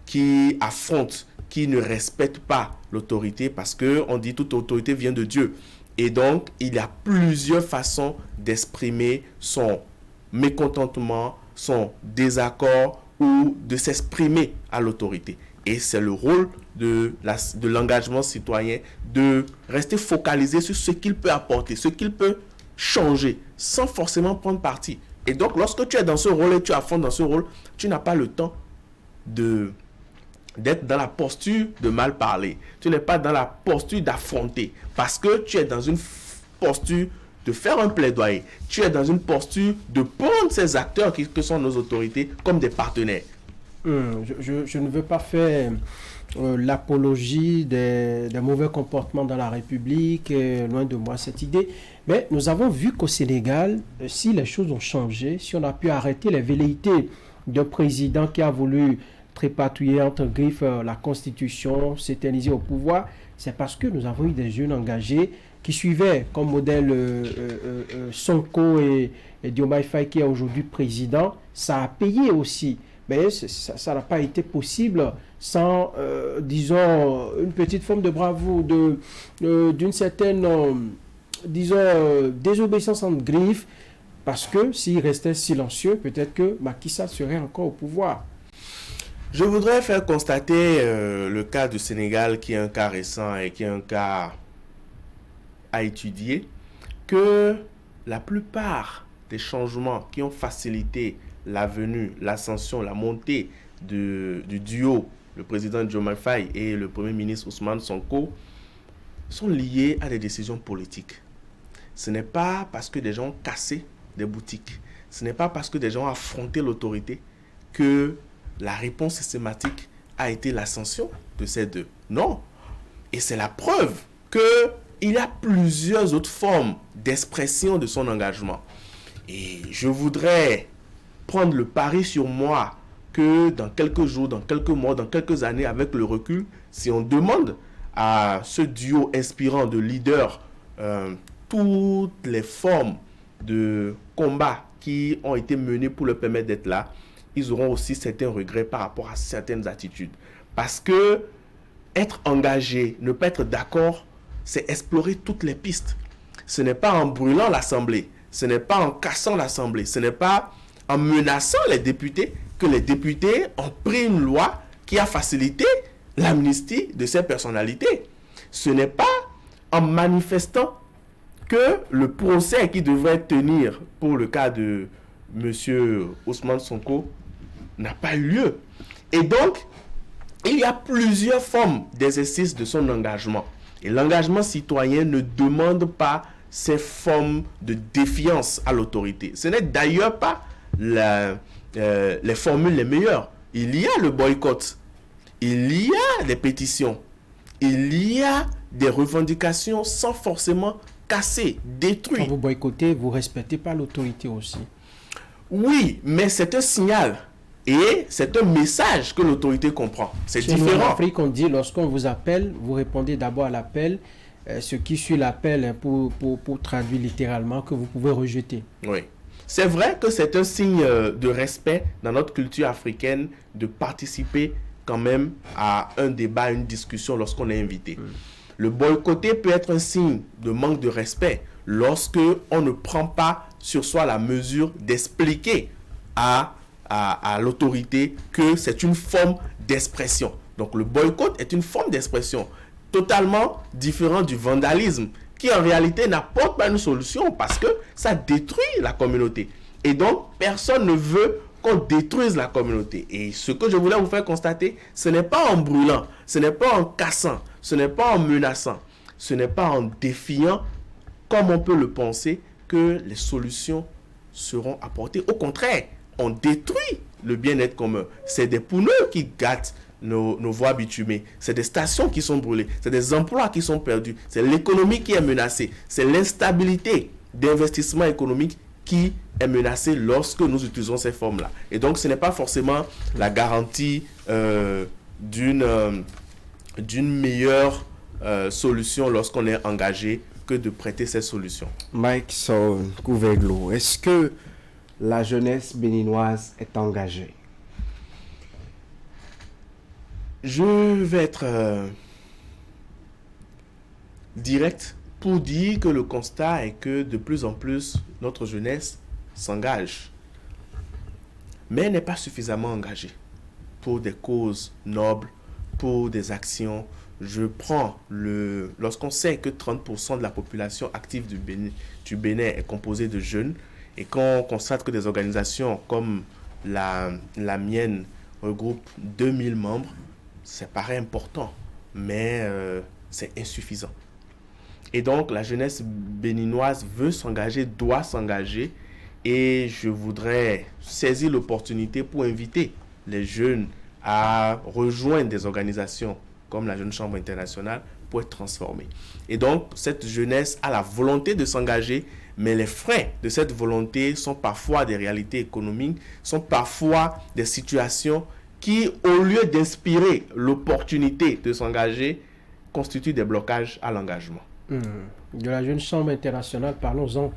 qui affrontent, qui ne respectent pas l'autorité, parce qu'on dit toute autorité vient de Dieu. Et donc, il y a plusieurs façons d'exprimer son mécontentement, son désaccord ou de s'exprimer à l'autorité. Et c'est le rôle de l'engagement citoyen de rester focalisé sur ce qu'il peut apporter, ce qu'il peut changer, sans forcément prendre parti. Et donc, lorsque tu es dans ce rôle et tu affrontes dans ce rôle, tu n'as pas le temps d'être dans la posture de mal parler. Tu n'es pas dans la posture d'affronter, parce que tu es dans une posture de faire un plaidoyer. Tu es dans une posture de prendre ces acteurs que sont nos autorités comme des partenaires. Je ne veux pas faire l'apologie des mauvais comportements dans la République, loin de moi cette idée, mais nous avons vu qu'au Sénégal, si les choses ont changé, si on a pu arrêter les velléités d'un président qui a voulu trépatouiller entre griffes la Constitution, s'éterniser au pouvoir, c'est parce que nous avons eu des jeunes engagés qui suivaient comme modèle Sonko et Diomaye Faye, qui est aujourd'hui président. Ça a payé aussi. Mais ça n'a pas été possible sans, disons, une petite forme de bravoure, d'une certaine, désobéissance en griffe, parce que s'il restait silencieux, peut-être que Macky Sall serait encore au pouvoir. Je voudrais faire constater le cas du Sénégal, qui est un cas récent et qui est un cas à étudier, que la plupart des changements qui ont facilité la venue, l'ascension, la montée du duo, le président Diomaye Faye et le premier ministre Ousmane Sonko, sont liés à des décisions politiques. Ce n'est pas parce que des gens ont cassé des boutiques, ce n'est pas parce que des gens ont affronté l'autorité que la réponse systématique a été l'ascension de ces deux. Non. Et c'est la preuve qu'il y a plusieurs autres formes d'expression de son engagement. Et je voudrais prendre le pari sur moi que dans quelques jours, dans quelques mois, dans quelques années, avec le recul, si on demande à ce duo inspirant de leaders toutes les formes de combat qui ont été menées pour leur permettre d'être là, ils auront aussi certains regrets par rapport à certaines attitudes. Parce que être engagé, ne pas être d'accord, c'est explorer toutes les pistes. Ce n'est pas en brûlant l'Assemblée, ce n'est pas en cassant l'Assemblée, ce n'est pas en menaçant les députés que les députés ont pris une loi qui a facilité l'amnistie de ces personnalités. Ce n'est pas en manifestant que le procès qui devrait tenir pour le cas de M. Ousmane Sonko n'a pas eu lieu. Et donc, il y a plusieurs formes d'exercice de son engagement. Et l'engagement citoyen ne demande pas ces formes de défiance à l'autorité. Ce n'est d'ailleurs pas les formules les meilleures. Il y a le boycott, il y a des pétitions, il y a des revendications sans forcément casser, détruire. Quand vous boycottez, vous ne respectez pas l'autorité aussi. Oui, mais c'est un signal et c'est un message que l'autorité comprend. C'est différent. En Afrique, on dit, lorsqu'on vous appelle, vous répondez d'abord à l'appel, ce qui suit l'appel, pour traduire littéralement, que vous pouvez rejeter. Oui. C'est vrai que c'est un signe de respect dans notre culture africaine de participer quand même à un débat, à une discussion lorsqu'on est invité. Le boycotter peut être un signe de manque de respect lorsque on ne prend pas sur soi la mesure d'expliquer à l'autorité que c'est une forme d'expression. Donc le boycott est une forme d'expression totalement différente du vandalisme qui en réalité n'apporte pas une solution parce que ça détruit la communauté. Et donc personne ne veut qu'on détruise la communauté. Et ce que je voulais vous faire constater, ce n'est pas en brûlant, ce n'est pas en cassant, ce n'est pas en menaçant, ce n'est pas en défiant, comme on peut le penser, que les solutions seront apportées. Au contraire, on détruit le bien-être commun. C'est des pneus qui gâtent nos voies bitumées. C'est des stations qui sont brûlées. C'est des emplois qui sont perdus. C'est l'économie qui est menacée. C'est l'instabilité d'investissement économique qui est menacée lorsque nous utilisons ces formes-là. Et donc, ce n'est pas forcément la garantie d'une meilleure solution lorsqu'on est engagé que de prêter ces solutions. Mike Son Kouveglo, est-ce que la jeunesse béninoise est engagée? Je vais être direct pour dire que le constat est que de plus en plus notre jeunesse s'engage, mais n'est pas suffisamment engagée pour des causes nobles, pour des actions. Je prends lorsqu'on sait que 30% de la population active du Bénin est composée de jeunes et qu'on constate que des organisations comme la mienne regroupent 2000 membres, ça paraît important, mais c'est insuffisant. Et donc, la jeunesse béninoise veut s'engager, doit s'engager. Et je voudrais saisir l'opportunité pour inviter les jeunes à rejoindre des organisations comme la Jeune Chambre internationale pour être transformés. Et donc, cette jeunesse a la volonté de s'engager, mais les freins de cette volonté sont parfois des réalités économiques, sont parfois des situations qui, au lieu d'inspirer l'opportunité de s'engager, constituent des blocages à l'engagement. De la Jeune Chambre internationale, parlons-en.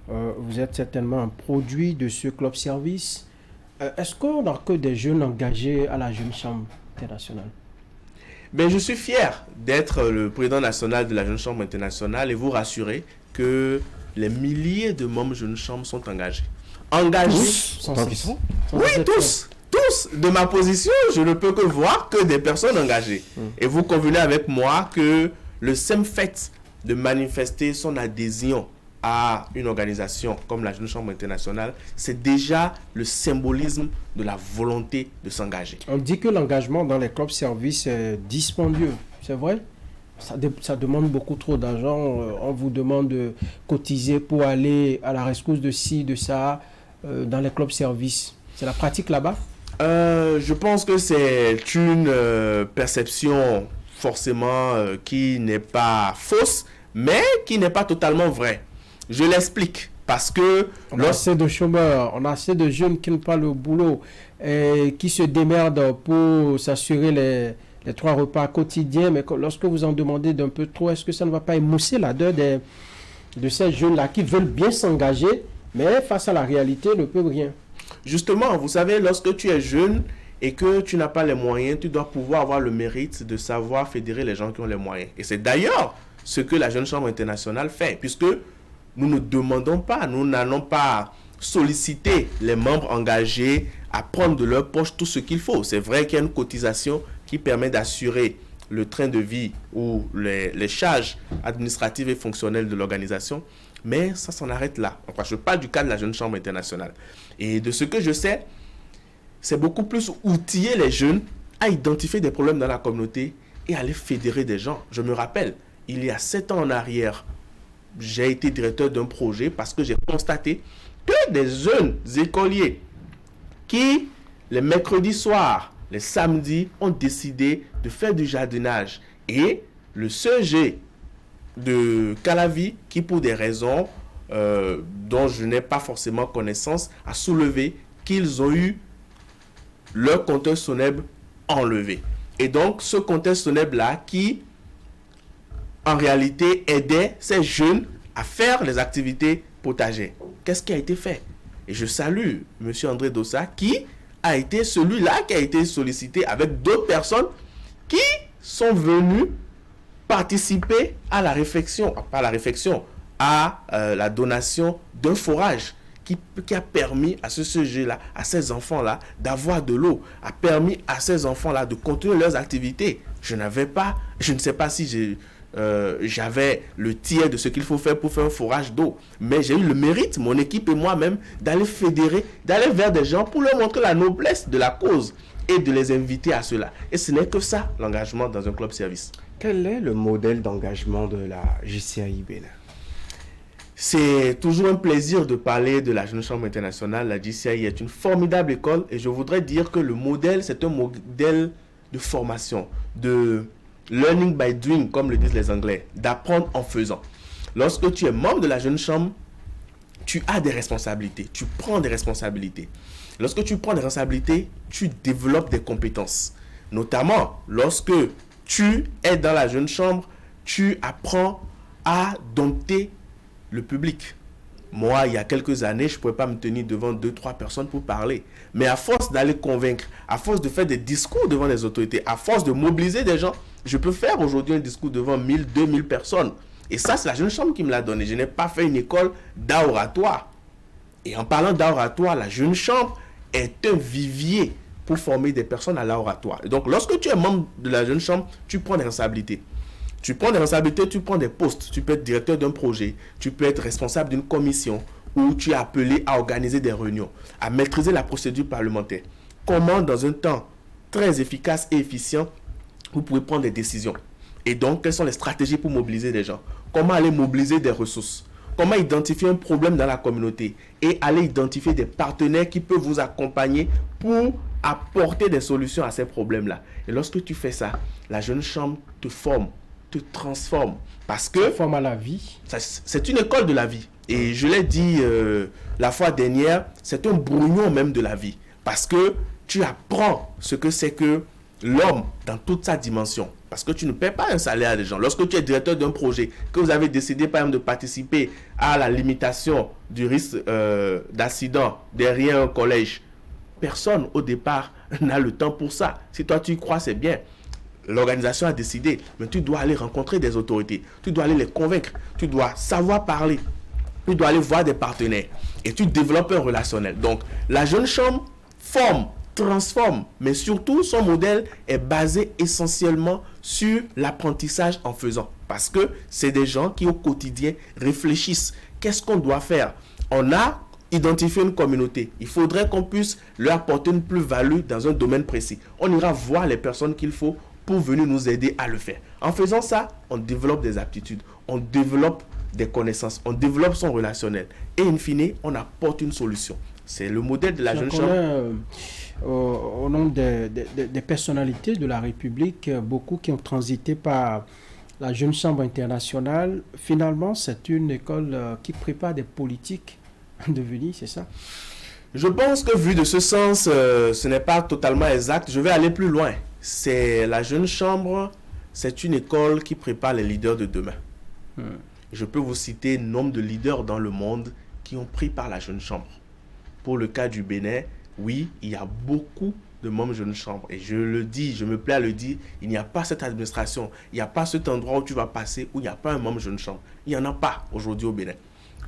Vous êtes certainement un produit de ce club service. Est-ce qu'on n'a que des jeunes engagés à la Jeune Chambre internationale? Je suis fier d'être le président national de la Jeune Chambre internationale et vous rassurer que les milliers de membres Jeune Chambre sont engagés. Engagés. Tous? Oui, tous. force de ma position, je ne peux que voir que des personnes engagées. Et vous convenez avec moi que le simple fait de manifester son adhésion à une organisation comme la Jeune Chambre internationale, c'est déjà le symbolisme de la volonté de s'engager. On dit que l'engagement dans les clubs services est dispendieux, c'est vrai? Ça demande beaucoup trop d'argent. On vous demande de cotiser pour aller à la rescousse de ci, de ça, dans les clubs services. C'est la pratique là-bas? Je pense que c'est une perception forcément qui n'est pas fausse, mais qui n'est pas totalement vraie. Je l'explique parce que... On a assez de chômeurs, on a assez de jeunes qui n'ont pas le boulot et qui se démerdent pour s'assurer les 3 repas quotidiens. Mais lorsque vous en demandez d'un peu trop, est-ce que ça ne va pas émousser la deur de ces jeunes-là qui veulent bien s'engager, mais face à la réalité, ne peuvent rien? Justement, vous savez, lorsque tu es jeune et que tu n'as pas les moyens, tu dois pouvoir avoir le mérite de savoir fédérer les gens qui ont les moyens. Et c'est d'ailleurs ce que la Jeune Chambre internationale fait, puisque nous ne demandons pas, nous n'allons pas solliciter les membres engagés à prendre de leur poche tout ce qu'il faut. C'est vrai qu'il y a une cotisation qui permet d'assurer le train de vie ou les charges administratives et fonctionnelles de l'organisation, mais ça s'en arrête là. Enfin, je parle du cas de la Jeune Chambre internationale. Et de ce que je sais, c'est beaucoup plus outiller les jeunes à identifier des problèmes dans la communauté et à les fédérer des gens. Je me rappelle, il y a 7 ans en arrière, j'ai été directeur d'un projet parce que j'ai constaté que des jeunes écoliers qui, les mercredis soirs, les samedis, ont décidé de faire du jardinage. Et le CEG de Calavi, qui pour des raisons dont je n'ai pas forcément connaissance, a soulevé qu'ils ont eu leur compteur Soneb enlevé. Et donc, ce compteur Soneb-là qui, en réalité, aidait ces jeunes à faire les activités potagères. Qu'est-ce qui a été fait? Et je salue M. André Dossa, qui a été celui-là qui a été sollicité avec d'autres personnes qui sont venus participer à la réflexion, pas à la réflexion, à la donation d'un forage qui a permis à ce sujet-là, à ces enfants-là, d'avoir de l'eau, a permis à ces enfants-là de continuer leurs activités. Je ne sais pas si j'avais le tiers de ce qu'il faut faire pour faire un forage d'eau, mais j'ai eu le mérite, mon équipe et moi-même, d'aller fédérer, d'aller vers des gens pour leur montrer la noblesse de la cause et de les inviter à cela. Et ce n'est que ça, l'engagement dans un club service. Quel est le modèle d'engagement de la JCAI Bénin? C'est toujours un plaisir de parler de la Jeune Chambre internationale. La JCAI est une formidable école et je voudrais dire que le modèle, c'est un modèle de formation, de learning by doing, comme le disent les Anglais, d'apprendre en faisant. Lorsque tu es membre de la Jeune Chambre, tu as des responsabilités, tu prends des responsabilités. Lorsque tu prends des responsabilités, tu développes des compétences. Notamment, lorsque tu es dans la Jeune Chambre, tu apprends à dompter le public. Moi, il y a quelques années, je ne pouvais pas me tenir devant 2-3 personnes pour parler. Mais à force d'aller convaincre, à force de faire des discours devant les autorités, à force de mobiliser des gens, je peux faire aujourd'hui un discours devant 1000, 2000 personnes. Et ça, c'est la Jeune Chambre qui me l'a donné. Je n'ai pas fait une école d'art oratoire. Et en parlant d'art oratoire, la Jeune Chambre est un vivier pour former des personnes à l'art oratoire. Et donc, lorsque tu es membre de la Jeune Chambre, tu prends des responsabilités. Tu prends des responsabilités, tu prends des postes. Tu peux être directeur d'un projet, tu peux être responsable d'une commission où tu es appelé à organiser des réunions, à maîtriser la procédure parlementaire. Comment, dans un temps très efficace et efficient, vous pouvez prendre des décisions. Et donc, quelles sont les stratégies pour mobiliser des gens? Comment aller mobiliser des ressources? Comment identifier un problème dans la communauté et aller identifier des partenaires qui peuvent vous accompagner pour apporter des solutions à ces problèmes-là. Et lorsque tu fais ça, la Jeune Chambre te forme, te transforme. Parce que... Ça forme à la vie. C'est une école de la vie. Et je l'ai dit la fois dernière, c'est un brouillon même de la vie. Parce que tu apprends ce que c'est que l'homme dans toute sa dimension. Parce que tu ne paies pas un salaire à des gens. Lorsque tu es directeur d'un projet, que vous avez décidé par exemple de participer à la limitation du risque d'accident derrière un collège, personne au départ n'a le temps pour ça. Si toi tu y crois, c'est bien. L'organisation a décidé, mais tu dois aller rencontrer des autorités. Tu dois aller les convaincre. Tu dois savoir parler. Tu dois aller voir des partenaires. Et tu développes un relationnel. Donc, la Jeune Chambre forme transforme. Mais surtout, son modèle est basé essentiellement sur l'apprentissage en faisant. Parce que c'est des gens qui, au quotidien, réfléchissent. Qu'est-ce qu'on doit faire? On a identifié une communauté. Il faudrait qu'on puisse leur apporter une plus-value dans un domaine précis. On ira voir les personnes qu'il faut pour venir nous aider à le faire. En faisant ça, on développe des aptitudes, on développe des connaissances, on développe son relationnel. Et in fine, on apporte une solution. C'est le modèle de la jeune chambre. Au nom des personnalités de la République, beaucoup qui ont transité par la Jeune Chambre internationale. Finalement, c'est une école qui prépare des politiques à devenir, c'est ça? Je pense que vu de ce sens, ce n'est pas totalement exact. Je vais aller plus loin. C'est la Jeune Chambre, c'est une école qui prépare les leaders de demain. Je peux vous citer nombre de leaders dans le monde qui ont pris par la Jeune Chambre. Pour le cas du Bénin, oui, il y a beaucoup de membres Jeune Chambre. Et je le dis, je me plais à le dire, il n'y a pas cette administration, il n'y a pas cet endroit où tu vas passer où il n'y a pas un membre Jeune Chambre. Il n'y en a pas aujourd'hui au Bénin.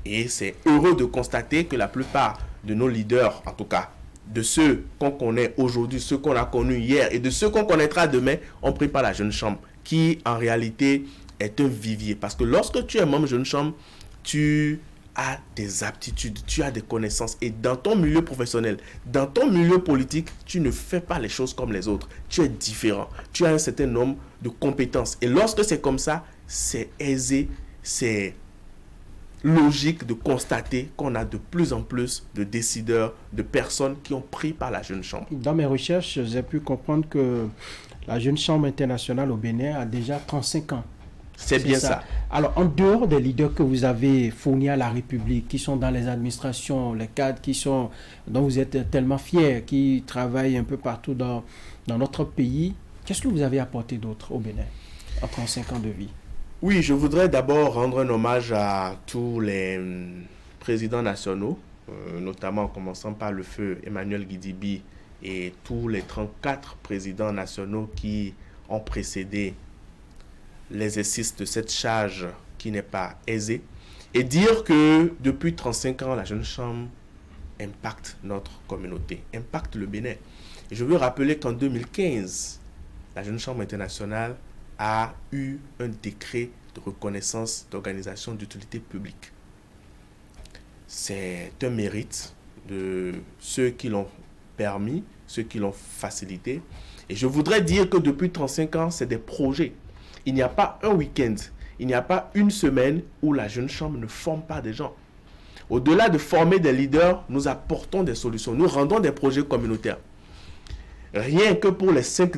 Et c'est heureux de constater que la plupart de nos leaders, en tout cas, de ceux qu'on connaît aujourd'hui, ceux qu'on a connus hier et de ceux qu'on connaîtra demain, ont pris par la Jeune Chambre, qui en réalité est un vivier. Parce que lorsque tu es membre Jeune Chambre, tu as des aptitudes, tu as des connaissances. Et dans ton milieu professionnel, dans ton milieu politique, tu ne fais pas les choses comme les autres. Tu es différent. Tu as un certain nombre de compétences. Et lorsque c'est comme ça, c'est aisé, c'est logique de constater qu'on a de plus en plus de décideurs, de personnes qui ont pris par la Jeune Chambre. Dans mes recherches, j'ai pu comprendre que la Jeune Chambre internationale au Bénin a déjà 35 ans. C'est bien ça. Alors, en dehors des leaders que vous avez fournis à la République, qui sont dans les administrations, les cadres dont vous êtes tellement fiers, qui travaillent un peu partout dans notre pays, qu'est-ce que vous avez apporté d'autre au Bénin en 35 ans de vie? Oui, je voudrais d'abord rendre un hommage à tous les présidents nationaux, notamment en commençant par le feu Emmanuel Guidibi et tous les 34 présidents nationaux qui ont précédé l'exercice de cette charge qui n'est pas aisée, et dire que depuis 35 ans, la Jeune Chambre impacte notre communauté, impacte le Bénin. Et je veux rappeler qu'en 2015, la Jeune Chambre internationale a eu un décret de reconnaissance d'organisation d'utilité publique. C'est un mérite de ceux qui l'ont permis, ceux qui l'ont facilité. Et je voudrais dire que depuis 35 ans, c'est des projets. Il n'y a pas un week-end, il n'y a pas une semaine où la Jeune Chambre ne forme pas des gens. Au-delà de former des leaders, nous apportons des solutions, nous rendons des projets communautaires. Rien que pour les 5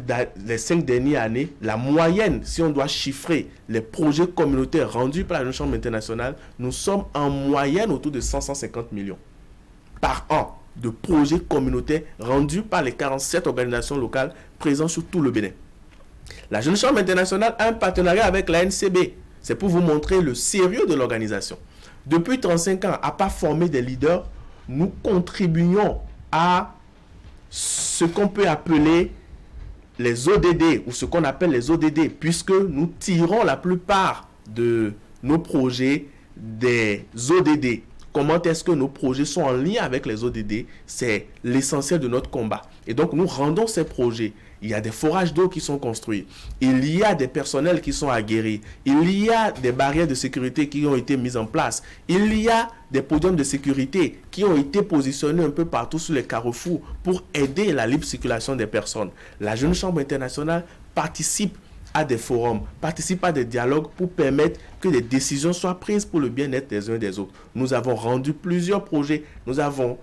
dernières années, la moyenne, si on doit chiffrer les projets communautaires rendus par la Jeune Chambre internationale, nous sommes en moyenne autour de 150 millions par an de projets communautaires rendus par les 47 organisations locales présentes sur tout le Bénin. La Jeune Chambre internationale a un partenariat avec la NCB. C'est pour vous montrer le sérieux de l'organisation. Depuis 35 ans, à part former des leaders, nous contribuons à ce qu'on peut appeler les ODD ou ce qu'on appelle les ODD, puisque nous tirons la plupart de nos projets des ODD. Comment est-ce que nos projets sont en lien avec les ODD? C'est l'essentiel de notre combat. Et donc, nous rendons ces projets. Il y a des forages d'eau qui sont construits. Il y a des personnels qui sont aguerris. Il y a des barrières de sécurité qui ont été mises en place. Il y a des podiums de sécurité qui ont été positionnés un peu partout sur les carrefours pour aider la libre circulation des personnes. La Jeune Chambre internationale participe à des forums, participe à des dialogues pour permettre que des décisions soient prises pour le bien-être des uns et des autres. Nous avons rendu plusieurs projets. Nous avons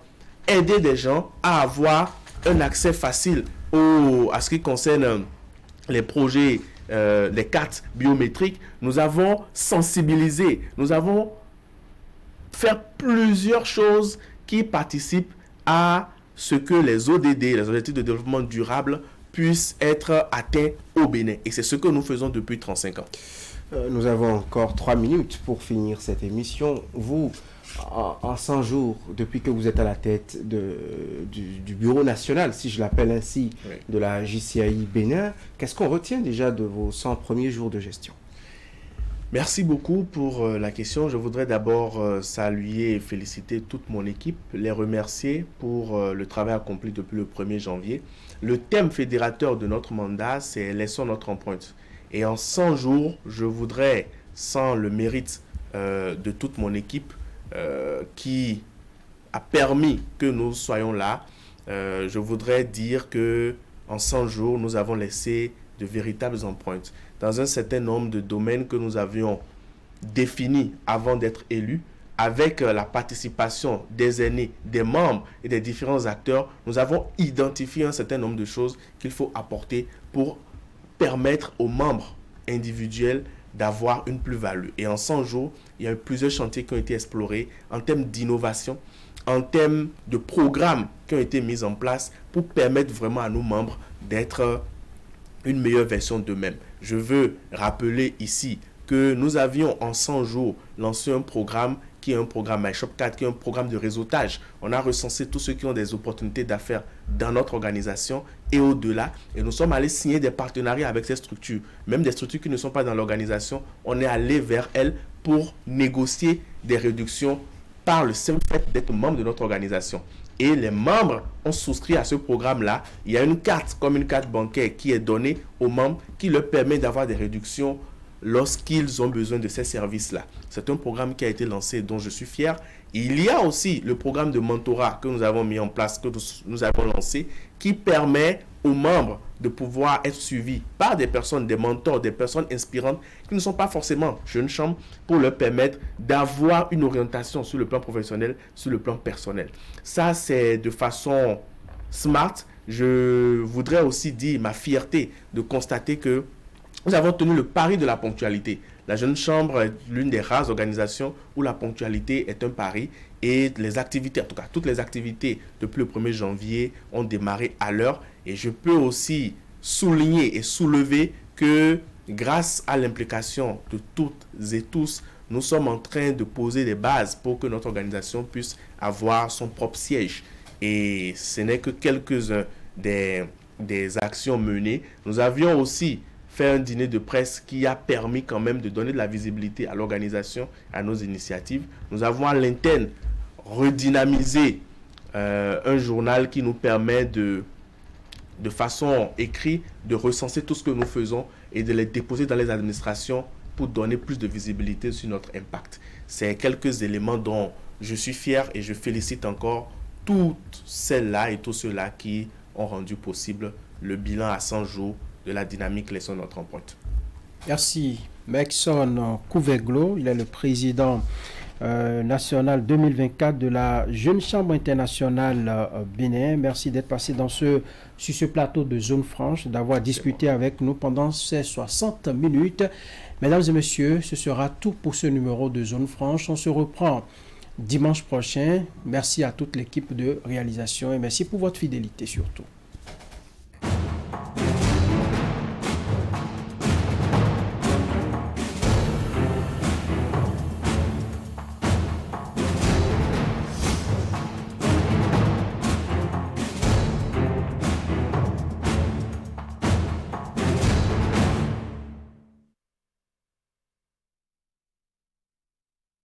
aidé des gens à avoir un accès facile à ce qui concerne les projets, les cartes biométriques. Nous avons sensibilisé, nous avons fait plusieurs choses qui participent à ce que les ODD, les objectifs de développement durable, puissent être atteints au Bénin. Et c'est ce que nous faisons depuis 35 ans. Nous avons encore 3 minutes pour finir cette émission. Vous, en 100 jours, depuis que vous êtes à la tête du bureau national, si je l'appelle ainsi, oui, de la JCAI Bénin, qu'est-ce qu'on retient déjà de vos 100 premiers jours de gestion? Merci beaucoup pour la question. Je voudrais d'abord saluer et féliciter toute mon équipe, les remercier pour le travail accompli depuis le 1er janvier. Le thème fédérateur de notre mandat, c'est Laissons notre empreinte. Et en 100 jours, je voudrais, sans le mérite de toute mon équipe qui a permis que nous soyons là, je voudrais dire que en 100 jours, nous avons laissé de véritables empreintes dans un certain nombre de domaines que nous avions définis avant d'être élus. Avec la participation des aînés, des membres et des différents acteurs, nous avons identifié un certain nombre de choses qu'il faut apporter pour permettre aux membres individuels d'avoir une plus-value. Et en 100 jours, il y a eu plusieurs chantiers qui ont été explorés en termes d'innovation, en termes de programmes qui ont été mis en place pour permettre vraiment à nos membres d'être une meilleure version d'eux-mêmes. Je veux rappeler ici que nous avions en 100 jours lancé un programme qui est un programme MyShop4, qui est un programme de réseautage. On a recensé tous ceux qui ont des opportunités d'affaires dans notre organisation et au-delà. Et nous sommes allés signer des partenariats avec ces structures. Même des structures qui ne sont pas dans l'organisation, on est allé vers elles pour négocier des réductions par le simple fait d'être membre de notre organisation. Et les membres ont souscrit à ce programme-là. Il y a une carte, comme une carte bancaire, qui est donnée aux membres, qui leur permet d'avoir des réductions lorsqu'ils ont besoin de ces services-là. C'est un programme qui a été lancé, dont je suis fier. Il y a aussi le programme de mentorat que nous avons mis en place, que nous avons lancé, qui permet aux membres de pouvoir être suivis par des personnes, des mentors, des personnes inspirantes qui ne sont pas forcément jeunes chambres, pour leur permettre d'avoir une orientation sur le plan professionnel, sur le plan personnel. Ça, c'est de façon smart. Je voudrais aussi dire ma fierté de constater que nous avons tenu le pari de la ponctualité. La Jeune Chambre est l'une des rares organisations où la ponctualité est un pari, et les activités, en tout cas toutes les activités depuis le 1er janvier ont démarré à l'heure. Et je peux aussi souligner et soulever que grâce à l'implication de toutes et tous, nous sommes en train de poser des bases pour que notre organisation puisse avoir son propre siège. Et ce n'est que quelques-uns des actions menées. Nous avions aussi fait un dîner de presse qui a permis quand même de donner de la visibilité à l'organisation, à nos initiatives. Nous avons à l'interne redynamisé un journal qui nous permet de façon écrite de recenser tout ce que nous faisons et de les déposer dans les administrations pour donner plus de visibilité sur notre impact. C'est quelques éléments dont je suis fier, et je félicite encore toutes celles-là et tous ceux-là qui ont rendu possible le bilan à 100 jours de la dynamique Laissons notre empreinte. Merci. Maxon Kouveglo, il est le président national 2024 de la Jeune Chambre internationale Bénin. Merci d'être passé sur ce plateau de Zone Franche, d'avoir discuté avec nous pendant ces 60 minutes. Mesdames et messieurs, ce sera tout pour ce numéro de Zone Franche. On se reprend dimanche prochain. Merci à toute l'équipe de réalisation et merci pour votre fidélité surtout.